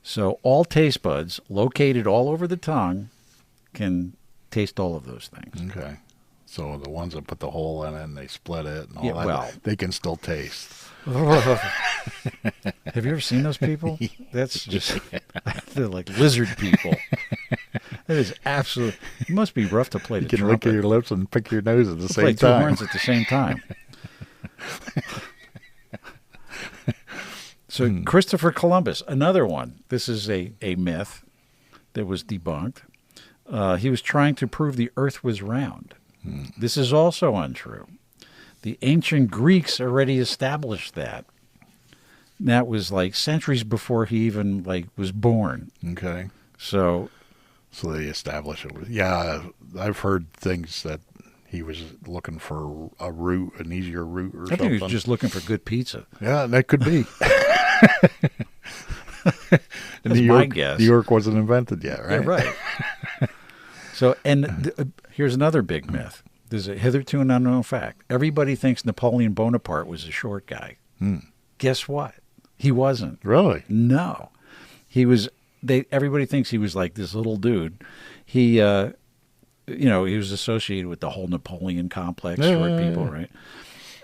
S1: So all taste buds located all over the tongue can taste all of those things.
S2: Okay. So the ones that put the hole in it and they split it and all
S1: Yeah,
S2: that,
S1: well.
S2: they can still taste.
S1: Have you ever seen those people? That's just, they're like lizard people. That is absolute. It must be rough to play the
S2: You can
S1: trumpet.
S2: lick your lips and pick your nose at the
S1: Play
S2: same
S1: two
S2: time.
S1: horns at the same time. So Christopher Columbus, another one. This is a myth that was debunked. He was trying to prove the earth was round. This is also untrue. The ancient Greeks already established that. That was like centuries before he even was born.
S2: Okay.
S1: So
S2: they establish it. Yeah, I've heard things that he was looking for a route, an easier route or
S1: I
S2: something.
S1: think he was just looking for good pizza.
S2: Yeah, that could be.
S1: That's my guess.
S2: New York wasn't invented yet, right?
S1: Yeah, right. So, and here's another big myth. There's a hitherto an unknown fact. Everybody thinks Napoleon Bonaparte was a short guy. Guess what? He wasn't.
S2: Really?
S1: No. He was. Everybody thinks he was like this little dude. He, he was associated with the whole Napoleon complex, short people, right?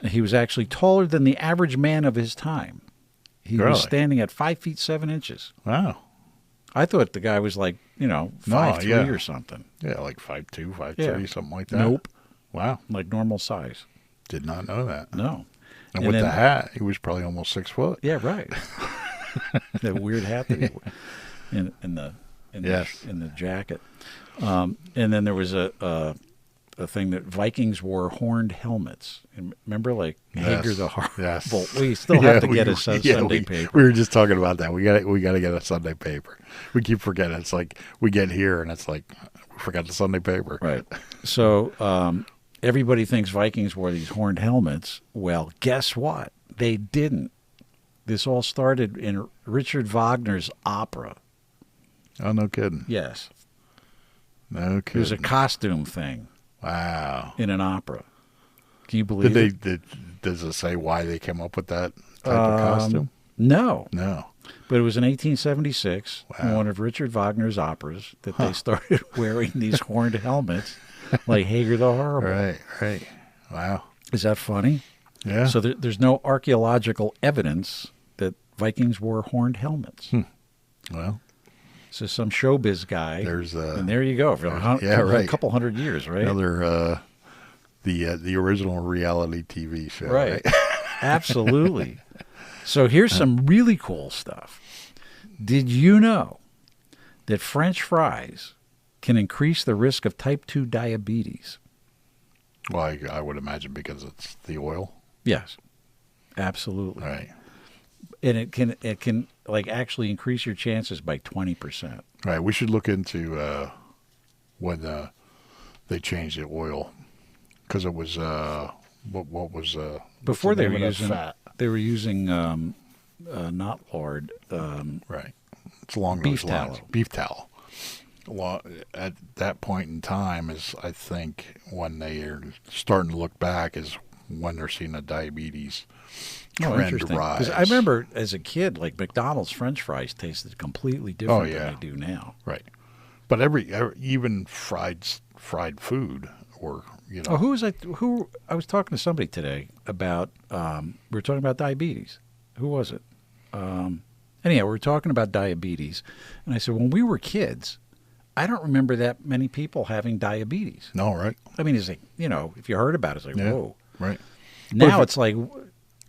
S1: He was actually taller than the average man of his time. He
S2: Really?
S1: was standing at 5 feet 7 inches.
S2: Wow.
S1: I thought the guy was like, 5'3" or something.
S2: Yeah, like 5'2", 5'3",
S1: Yeah.
S2: something like that.
S1: Nope.
S2: Wow.
S1: Like normal size.
S2: Did not know that.
S1: No.
S2: And with the hat, he was probably almost 6 foot.
S1: Yeah, right. That weird hat that he wore in the jacket. And then there was a thing that Vikings wore horned helmets. And remember, like Hager the Horrible.
S2: Yes.
S1: We still have to get a Sunday paper.
S2: We were just talking about that. We got to get a Sunday paper. We keep forgetting. It's like we get here and it's like we forgot the Sunday paper.
S1: Right. So everybody thinks Vikings wore these horned helmets. Well, guess what? They didn't. This all started in Richard Wagner's opera.
S2: Oh, no kidding.
S1: Yes.
S2: No kidding.
S1: It was a costume thing.
S2: Wow.
S1: In an opera. Can you believe
S2: Does it say why they came up with that type of costume?
S1: No.
S2: No.
S1: But it was in 1876, in
S2: Wow.
S1: one of Richard Wagner's operas, that they started wearing these horned helmets like Hager the Horrible.
S2: Right. Wow.
S1: Is that funny?
S2: Yeah.
S1: So there's no archaeological evidence that Vikings wore horned helmets.
S2: Well,
S1: So some showbiz guy. And there you go. For a couple hundred years, right?
S2: Another the original reality TV show.
S1: Right. Absolutely. So here's some really cool stuff. Did you know that French fries can increase the risk of type 2 diabetes?
S2: Well, I would imagine because it's the oil.
S1: Yes. Absolutely.
S2: Right.
S1: And it can like actually increase your chances by 20%.
S2: Right. We should look into when they changed the oil, because it was what was
S1: before
S2: what's the
S1: they
S2: name
S1: were
S2: of that
S1: using
S2: fat?
S1: they were using not lard,
S2: Right. It's along
S1: beef
S2: those lines.
S1: tallow.
S2: Beef tallow. Well, at that point in time is, I think, when they are starting to look back, is when they're seeing the diabetes trend
S1: interesting.
S2: rise.
S1: 'Cause I remember as a kid, like McDonald's French fries tasted completely different than they do now.
S2: Right. But even fried food, or
S1: Oh, who I was talking to somebody today about. We were talking about diabetes. Who was it? Anyhow, we were talking about diabetes, and I said, when we were kids, I don't remember that many people having diabetes.
S2: No, right?
S1: I mean, it's like, if you heard about it, it's like, whoa.
S2: Right.
S1: Now it's like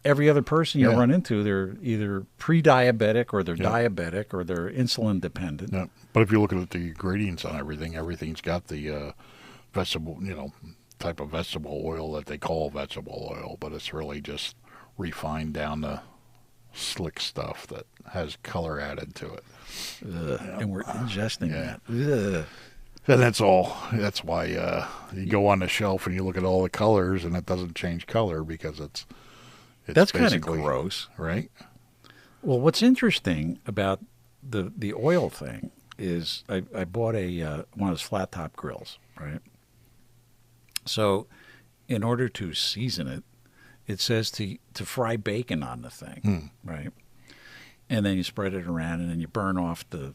S1: every other person you
S2: Yeah.
S1: run into, they're either pre-diabetic or they're diabetic or they're insulin dependent.
S2: Yeah. But if you look at the ingredients on everything's got the vegetable, type of vegetable oil that they call vegetable oil, but it's really just refined down to slick stuff that has color added to it.
S1: And we're ingesting that. Ugh.
S2: And that's all. That's why you go on the shelf and you look at all the colors, and it doesn't change color because it's
S1: That's kind of
S2: basically-
S1: gross.
S2: right?
S1: Well, what's interesting about the oil thing is I bought one of those flat top grills, right? So in order to season it, it says to fry bacon on the thing, right? And then you spread it around, and then you burn off the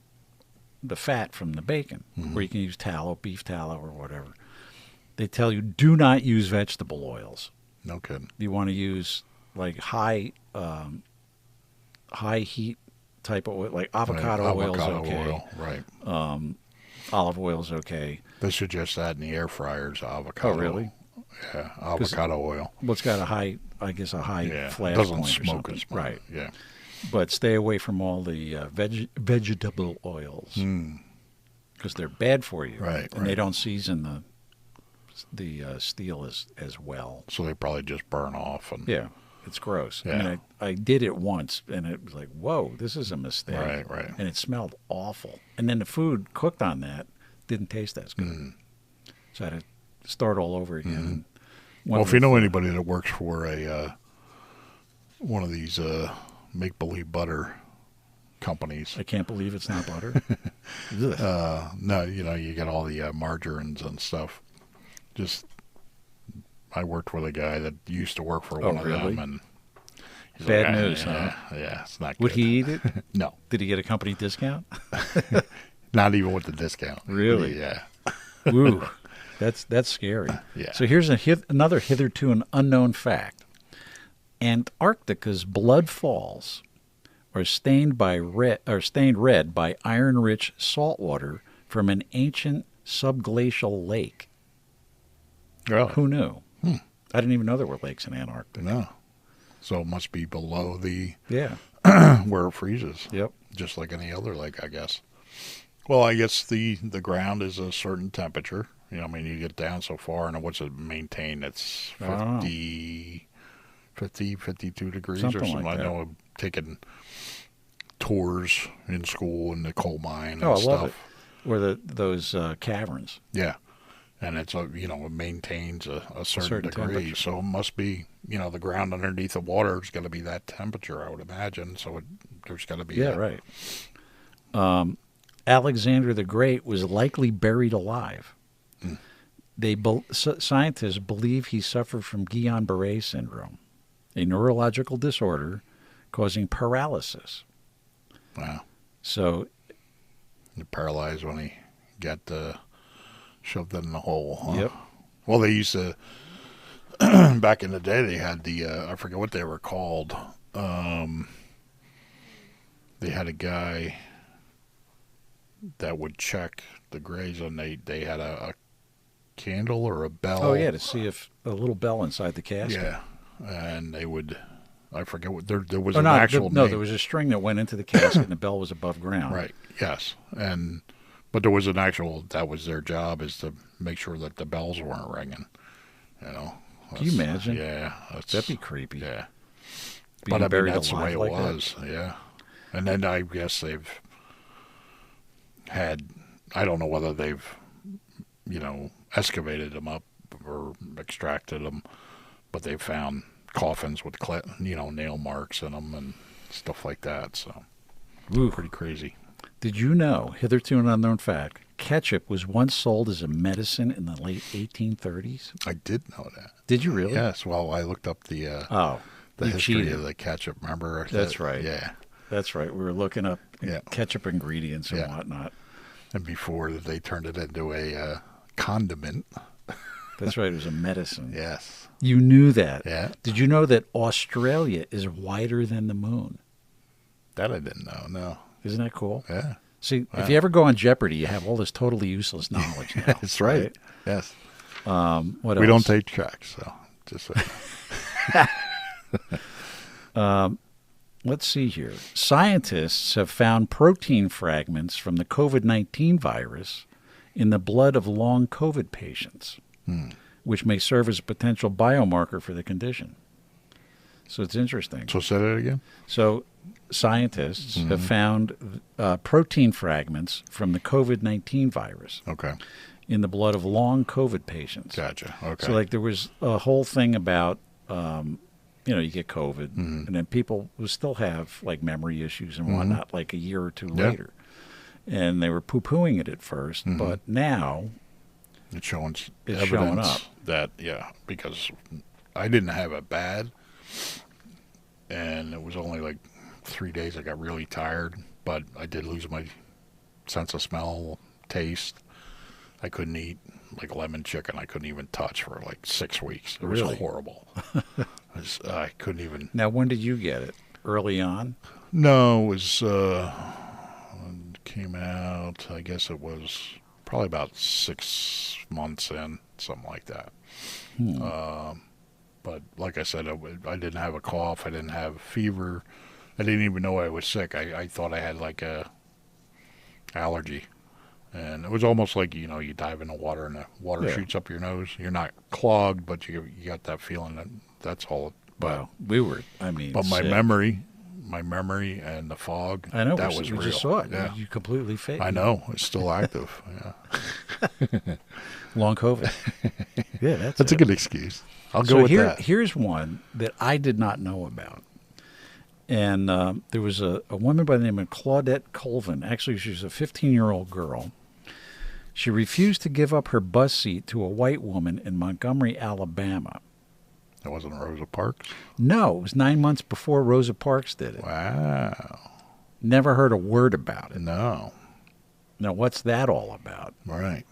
S1: fat from the bacon, or you can use tallow, beef tallow, or whatever. They tell you, do not use vegetable oils.
S2: No kidding.
S1: You want to use like high heat type of oil, like avocado oil is okay.
S2: Oil, right.
S1: Olive oil is okay.
S2: They suggest that in the air fryers, avocado.
S1: Oh, really?
S2: Yeah, avocado oil.
S1: Well, it's got a high
S2: Yeah,
S1: flash
S2: it doesn't
S1: point or
S2: smoke
S1: something.
S2: as much.
S1: Right.
S2: Yeah.
S1: But stay away from all the vegetable oils because they're bad for you.
S2: Right,
S1: And they don't season the steel as well.
S2: So they probably just burn off. And
S1: Yeah, it's gross.
S2: Yeah.
S1: I mean, I did it once, and it was like, whoa, this is a mistake.
S2: Right.
S1: And it smelled awful. And then the food cooked on that didn't taste as good. So I had to start all over again.
S2: Well, if you know anybody that works for one of these make-believe butter companies,
S1: I can't believe it's not butter. Ugh.
S2: no, you get all the margarines and stuff. I worked with a guy that used to work for one of
S1: really?
S2: them, and he's
S1: Bad
S2: like,
S1: news, huh?
S2: Yeah, it's not good.
S1: Would he eat it?
S2: No,
S1: Did he get a company discount?
S2: not even with the discount.
S1: Really?
S2: Yeah.
S1: Ooh, that's scary.
S2: Yeah.
S1: So here's another hitherto an unknown fact. Antarctica's blood falls are stained red by iron-rich salt water from an ancient subglacial lake.
S2: Really?
S1: Who knew? I didn't even know there were lakes in Antarctica.
S2: No. So it must be below the
S1: Yeah.
S2: where it freezes.
S1: Yep.
S2: Just like any other lake, I guess. Well, I guess the ground is a certain temperature. You know, I mean, you get down so far, and what's it maintain? It's 50, 52 degrees
S1: Something
S2: or something.
S1: like that.
S2: I know I've taken tours in school in the coal mine and
S1: Oh, I
S2: stuff.
S1: love it. Or those caverns.
S2: Yeah. And it's, it maintains a certain degree.
S1: temperature.
S2: So it must be, the ground underneath the water is going to be that temperature, I would imagine. So there's got to be.
S1: Yeah, right. Alexander the Great was likely buried alive. Scientists believe he suffered from Guillain-Barré syndrome, a neurological disorder causing paralysis.
S2: Wow.
S1: So
S2: You're paralyzed when he got shoved in the hole. Huh?
S1: Yep.
S2: Well, they used to, back in the day, they had I forget what they were called. They had a guy that would check the graves, and they had a candle or a bell.
S1: Oh, yeah, to see if a little bell inside the casket.
S2: Yeah, and they would, I forget what, there was
S1: Oh,
S2: an
S1: no,
S2: actual
S1: no,
S2: name.
S1: there was a string that went into the casket and the bell was above ground.
S2: Right, yes. But there was an actual, that was their job, is to make sure that the bells weren't ringing,
S1: Can you imagine?
S2: Yeah.
S1: That'd be creepy.
S2: Yeah.
S1: Being
S2: But I mean,
S1: buried
S2: that's the way
S1: alive
S2: it
S1: like
S2: was, yeah. And then I guess they've had, I don't know whether they've, excavated them up or extracted them, but they've found coffins with, nail marks in them and stuff like that. So,
S1: Ooh.
S2: pretty crazy.
S1: Did you know, hitherto an unknown fact, ketchup was once sold as a medicine in the late 1830s?
S2: I did know that.
S1: Did you really?
S2: Yes. Well, I looked up the
S1: you
S2: history
S1: cheated.
S2: of the ketchup. Remember?
S1: That's right.
S2: Yeah.
S1: That's right. We were looking up
S2: Yeah.
S1: ketchup ingredients and
S2: Yeah.
S1: whatnot.
S2: And before they turned it into a condiment.
S1: That's right. It was a medicine.
S2: Yes.
S1: You knew that.
S2: Yeah.
S1: Did you know that Australia is wider than the moon?
S2: That I didn't know. No.
S1: Isn't that cool?
S2: Yeah.
S1: See,
S2: Wow.
S1: if you ever go on Jeopardy, you have all this totally useless knowledge now.
S2: That's right. Yes.
S1: What
S2: We
S1: else?
S2: don't take checks, so just
S1: Let's see here. Scientists have found protein fragments from the COVID-19 virus in the blood of long COVID patients, which may serve as a potential biomarker for the condition. So it's interesting.
S2: So say that again.
S1: So scientists have found protein fragments from the COVID-19 virus
S2: Okay.
S1: in the blood of long COVID patients.
S2: Gotcha. Okay.
S1: So, like, there was a whole thing about, you get COVID, and then people will still have, like, memory issues and whatnot, like, a year or two later. And they were poo-pooing it at first, but now
S2: it's showing
S1: it's
S2: evidence
S1: showing up.
S2: that, because I didn't have it bad, and it was only like 3 days I got really tired, but I did lose my sense of smell, taste. I couldn't eat, like, lemon chicken. I couldn't even touch for like 6 weeks. It was
S1: Really?
S2: horrible. I couldn't even.
S1: Now, when did you get it? Early on?
S2: No, it was, when it came out, I guess it was probably about 6 months in, something like that. But like I said, I didn't have a cough. I didn't have fever. I didn't even know I was sick. I thought I had like a allergy. And it was almost like, you dive in the water and the water shoots up your nose. You're not clogged, but you got that feeling that that's all.
S1: Wow. We were,
S2: But my
S1: sick.
S2: memory and the fog,
S1: I know.
S2: that
S1: we
S2: was real.
S1: just saw it.
S2: Yeah.
S1: You completely faked
S2: I know. It's still active. Yeah.
S1: long COVID. Yeah, that's
S2: That's a
S1: it.
S2: good excuse. I'll
S1: So
S2: go with that.
S1: here's one that I did not know about. And there was a woman by the name of Claudette Colvin. Actually, she was a 15-year-old girl. She refused to give up her bus seat to a white woman in Montgomery, Alabama.
S2: That wasn't Rosa Parks?
S1: No, it was 9 months before Rosa Parks did it.
S2: Wow.
S1: Never heard a word about it.
S2: No.
S1: Now, what's that all about?
S2: Right.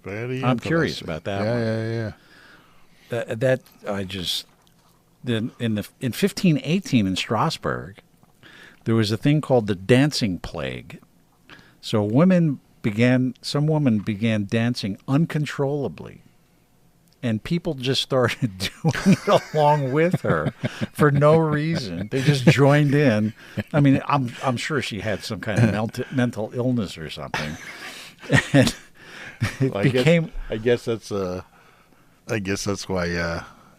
S2: Very
S1: I'm curious
S2: interesting.
S1: about that
S2: yeah,
S1: one.
S2: Yeah, yeah.
S1: That I just Then in 1518 in Strasbourg, there was a thing called the dancing plague. So some women began dancing uncontrollably, and people just started doing it along with her for no reason. They just joined in. I mean, I'm sure she had some kind of mental illness or something, and it became.
S2: I guess that's why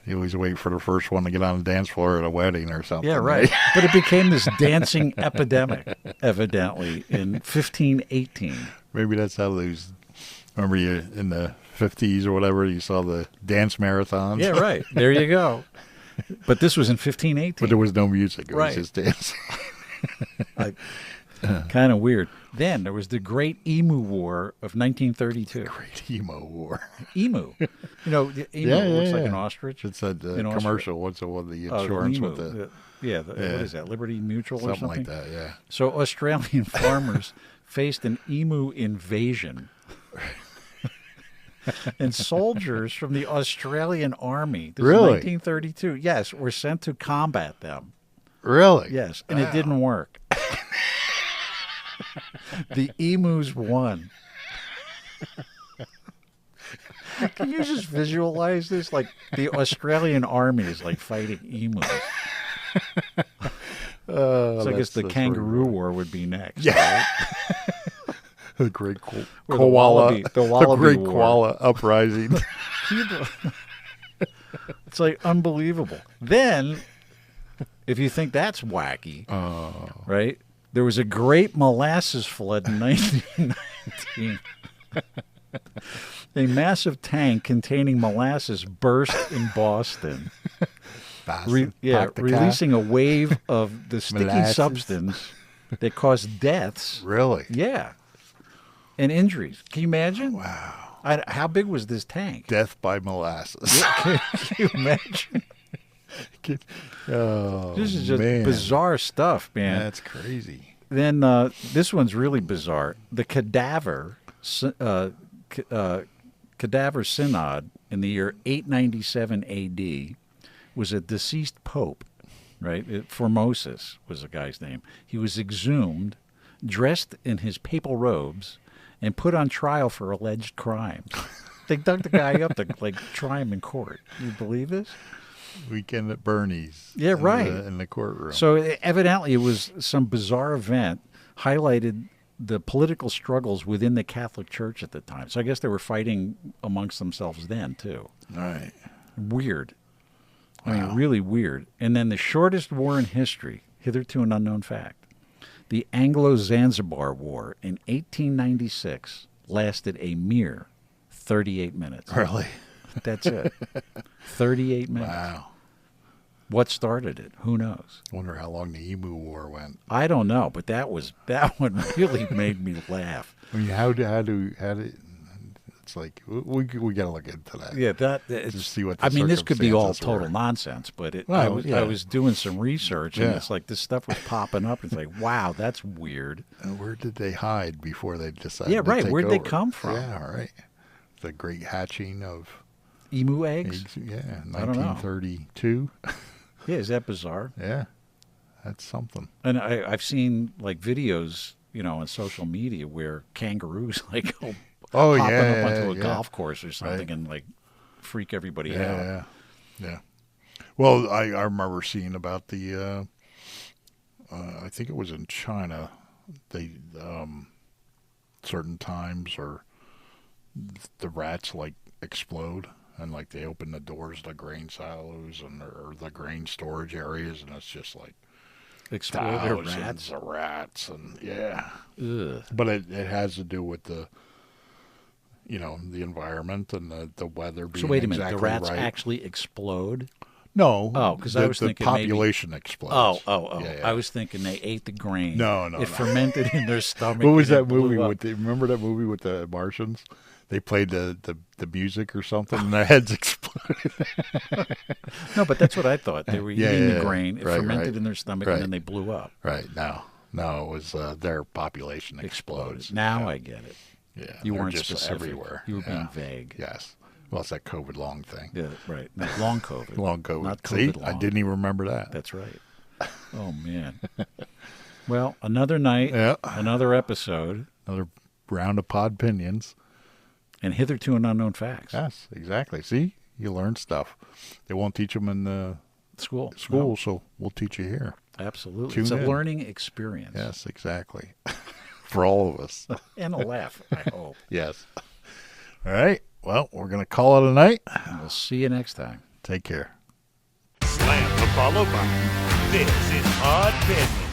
S2: you always wait for the first one to get on the dance floor at a wedding or something.
S1: Yeah, right. But it became this dancing epidemic, evidently, in 1518.
S2: Maybe that's how those. Remember you in the 50s or whatever, you saw the dance marathons?
S1: Yeah, right. There you go. But this was in 1518.
S2: But there was no music. It
S1: Right.
S2: was just dancing.
S1: Kind of weird. Then there was the Great Emu War of 1932.
S2: Great Emu War.
S1: Emu. You know, the emu looks like an ostrich.
S2: It's a
S1: In
S2: commercial. What's the one? The insurance
S1: emu.
S2: with the
S1: What is that? Liberty Mutual or
S2: something
S1: something?
S2: like that. Yeah.
S1: So Australian farmers faced an emu invasion. And soldiers from the Australian Army, this is
S2: Really?
S1: 1932, yes, were sent to combat them.
S2: Really?
S1: Yes, and it didn't work. The emus won. Can you just visualize this? Like the Australian Army is like fighting emus. So I guess the Kangaroo War would be next.
S2: Yeah.
S1: Right?
S2: The Great
S1: Or
S2: Koala.
S1: the Wallaby
S2: Great
S1: War.
S2: Koala Uprising.
S1: It's like unbelievable. Then, if you think that's wacky, right? There was a great molasses flood in 1919. A massive tank containing molasses burst in Boston. Releasing a wave of the sticky
S2: Molasses.
S1: substance that caused deaths.
S2: Really?
S1: Yeah. And injuries. Can you imagine?
S2: Wow.
S1: How big was this tank?
S2: Death by molasses.
S1: Can you imagine? This is just bizarre stuff, man.
S2: That's crazy.
S1: Then this one's really bizarre. The cadaver synod in the year 897 A.D. was a deceased pope, right? Formosus was the guy's name. He was exhumed, dressed in his papal robes, and put on trial for alleged crimes. They dug the guy up to try him in court. You believe this?
S2: Weekend at Bernie's.
S1: Yeah, right.
S2: In the courtroom.
S1: So evidently it was some bizarre event highlighted the political struggles within the Catholic Church at the time. So I guess they were fighting amongst themselves then, too.
S2: All right.
S1: Weird. I mean, really weird. And then the shortest war in history, hitherto an unknown fact. The Anglo-Zanzibar War in 1896 lasted a mere 38 minutes.
S2: Really?
S1: That's it. 38 minutes.
S2: Wow.
S1: What started it? Who knows?
S2: Wonder how long the Emu War went.
S1: I don't know, but that one really made me laugh.
S2: I mean, how do it's like we got to look into that.
S1: Yeah,
S2: Just see what the
S1: I mean, this could be all
S2: circumstances
S1: total
S2: were.
S1: nonsense, but
S2: Well,
S1: I was doing some research, and
S2: Yeah.
S1: it's like this stuff was popping up. It's like, wow, that's weird.
S2: And where did they hide before they decided?
S1: Yeah,
S2: to
S1: right.
S2: take
S1: Where'd they
S2: over?
S1: come from?
S2: Yeah, all right. The great hatching of
S1: Emu eggs?
S2: eggs. Yeah,
S1: I don't know.
S2: 1932.
S1: Yeah, is that bizarre?
S2: Yeah, that's something.
S1: And I've seen like videos, on social media where kangaroos go
S2: Oh,
S1: hopping
S2: yeah,
S1: up onto a
S2: yeah.
S1: golf course or something
S2: Right.
S1: and freak everybody out.
S2: Yeah. Well, I remember seeing about the. I think it was in China. They certain times or the rats explode and they open the doors to grain silos or the grain storage areas, and it's just
S1: Exploded
S2: thousands
S1: rats.
S2: of rats, and yeah.
S1: Ugh.
S2: But it has to do with the environment and the weather being
S1: So wait a minute,
S2: exactly
S1: the rats
S2: right.
S1: actually explode?
S2: No.
S1: Oh, 'cause I was
S2: the
S1: thinking maybe-
S2: population explodes.
S1: Oh.
S2: Yeah.
S1: I was thinking they ate the grain.
S2: No.
S1: It fermented in their stomach.
S2: What was
S1: and
S2: that
S1: it blew
S2: movie
S1: up.
S2: with? Remember that movie with the Martians? They played the music or something, and their heads exploded.
S1: No, but that's what I thought. They were
S2: Yeah,
S1: eating
S2: yeah,
S1: the grain. It
S2: right,
S1: fermented
S2: right.
S1: in their stomach,
S2: Right.
S1: and then they blew up.
S2: Right. No, it was their population explodes.
S1: Now
S2: Yeah.
S1: I get it.
S2: Yeah,
S1: You
S2: they're
S1: weren't
S2: just
S1: specific.
S2: everywhere.
S1: You were being
S2: Yeah.
S1: vague.
S2: Yes. Well, it's that COVID long thing.
S1: Yeah, right. Not long COVID.
S2: Long COVID.
S1: Not
S2: See,
S1: COVID long.
S2: I didn't even remember that.
S1: That's right. Oh, man. Well, another night,
S2: Yeah.
S1: another episode,
S2: Another round of Podpinions.
S1: and hitherto an unknown facts.
S2: Yes, exactly. See, you learn stuff. They won't teach them in the
S1: School.
S2: school,
S1: No,
S2: so we'll teach you here.
S1: absolutely.
S2: Tune
S1: It's a
S2: in.
S1: learning experience.
S2: Yes, exactly. For all of us.
S1: And a laugh, I hope.
S2: Yes. All right. Well, we're going to call it a night.
S1: And we'll see you next time.
S2: Take care.
S3: Slam the follow button. This is Podpinions.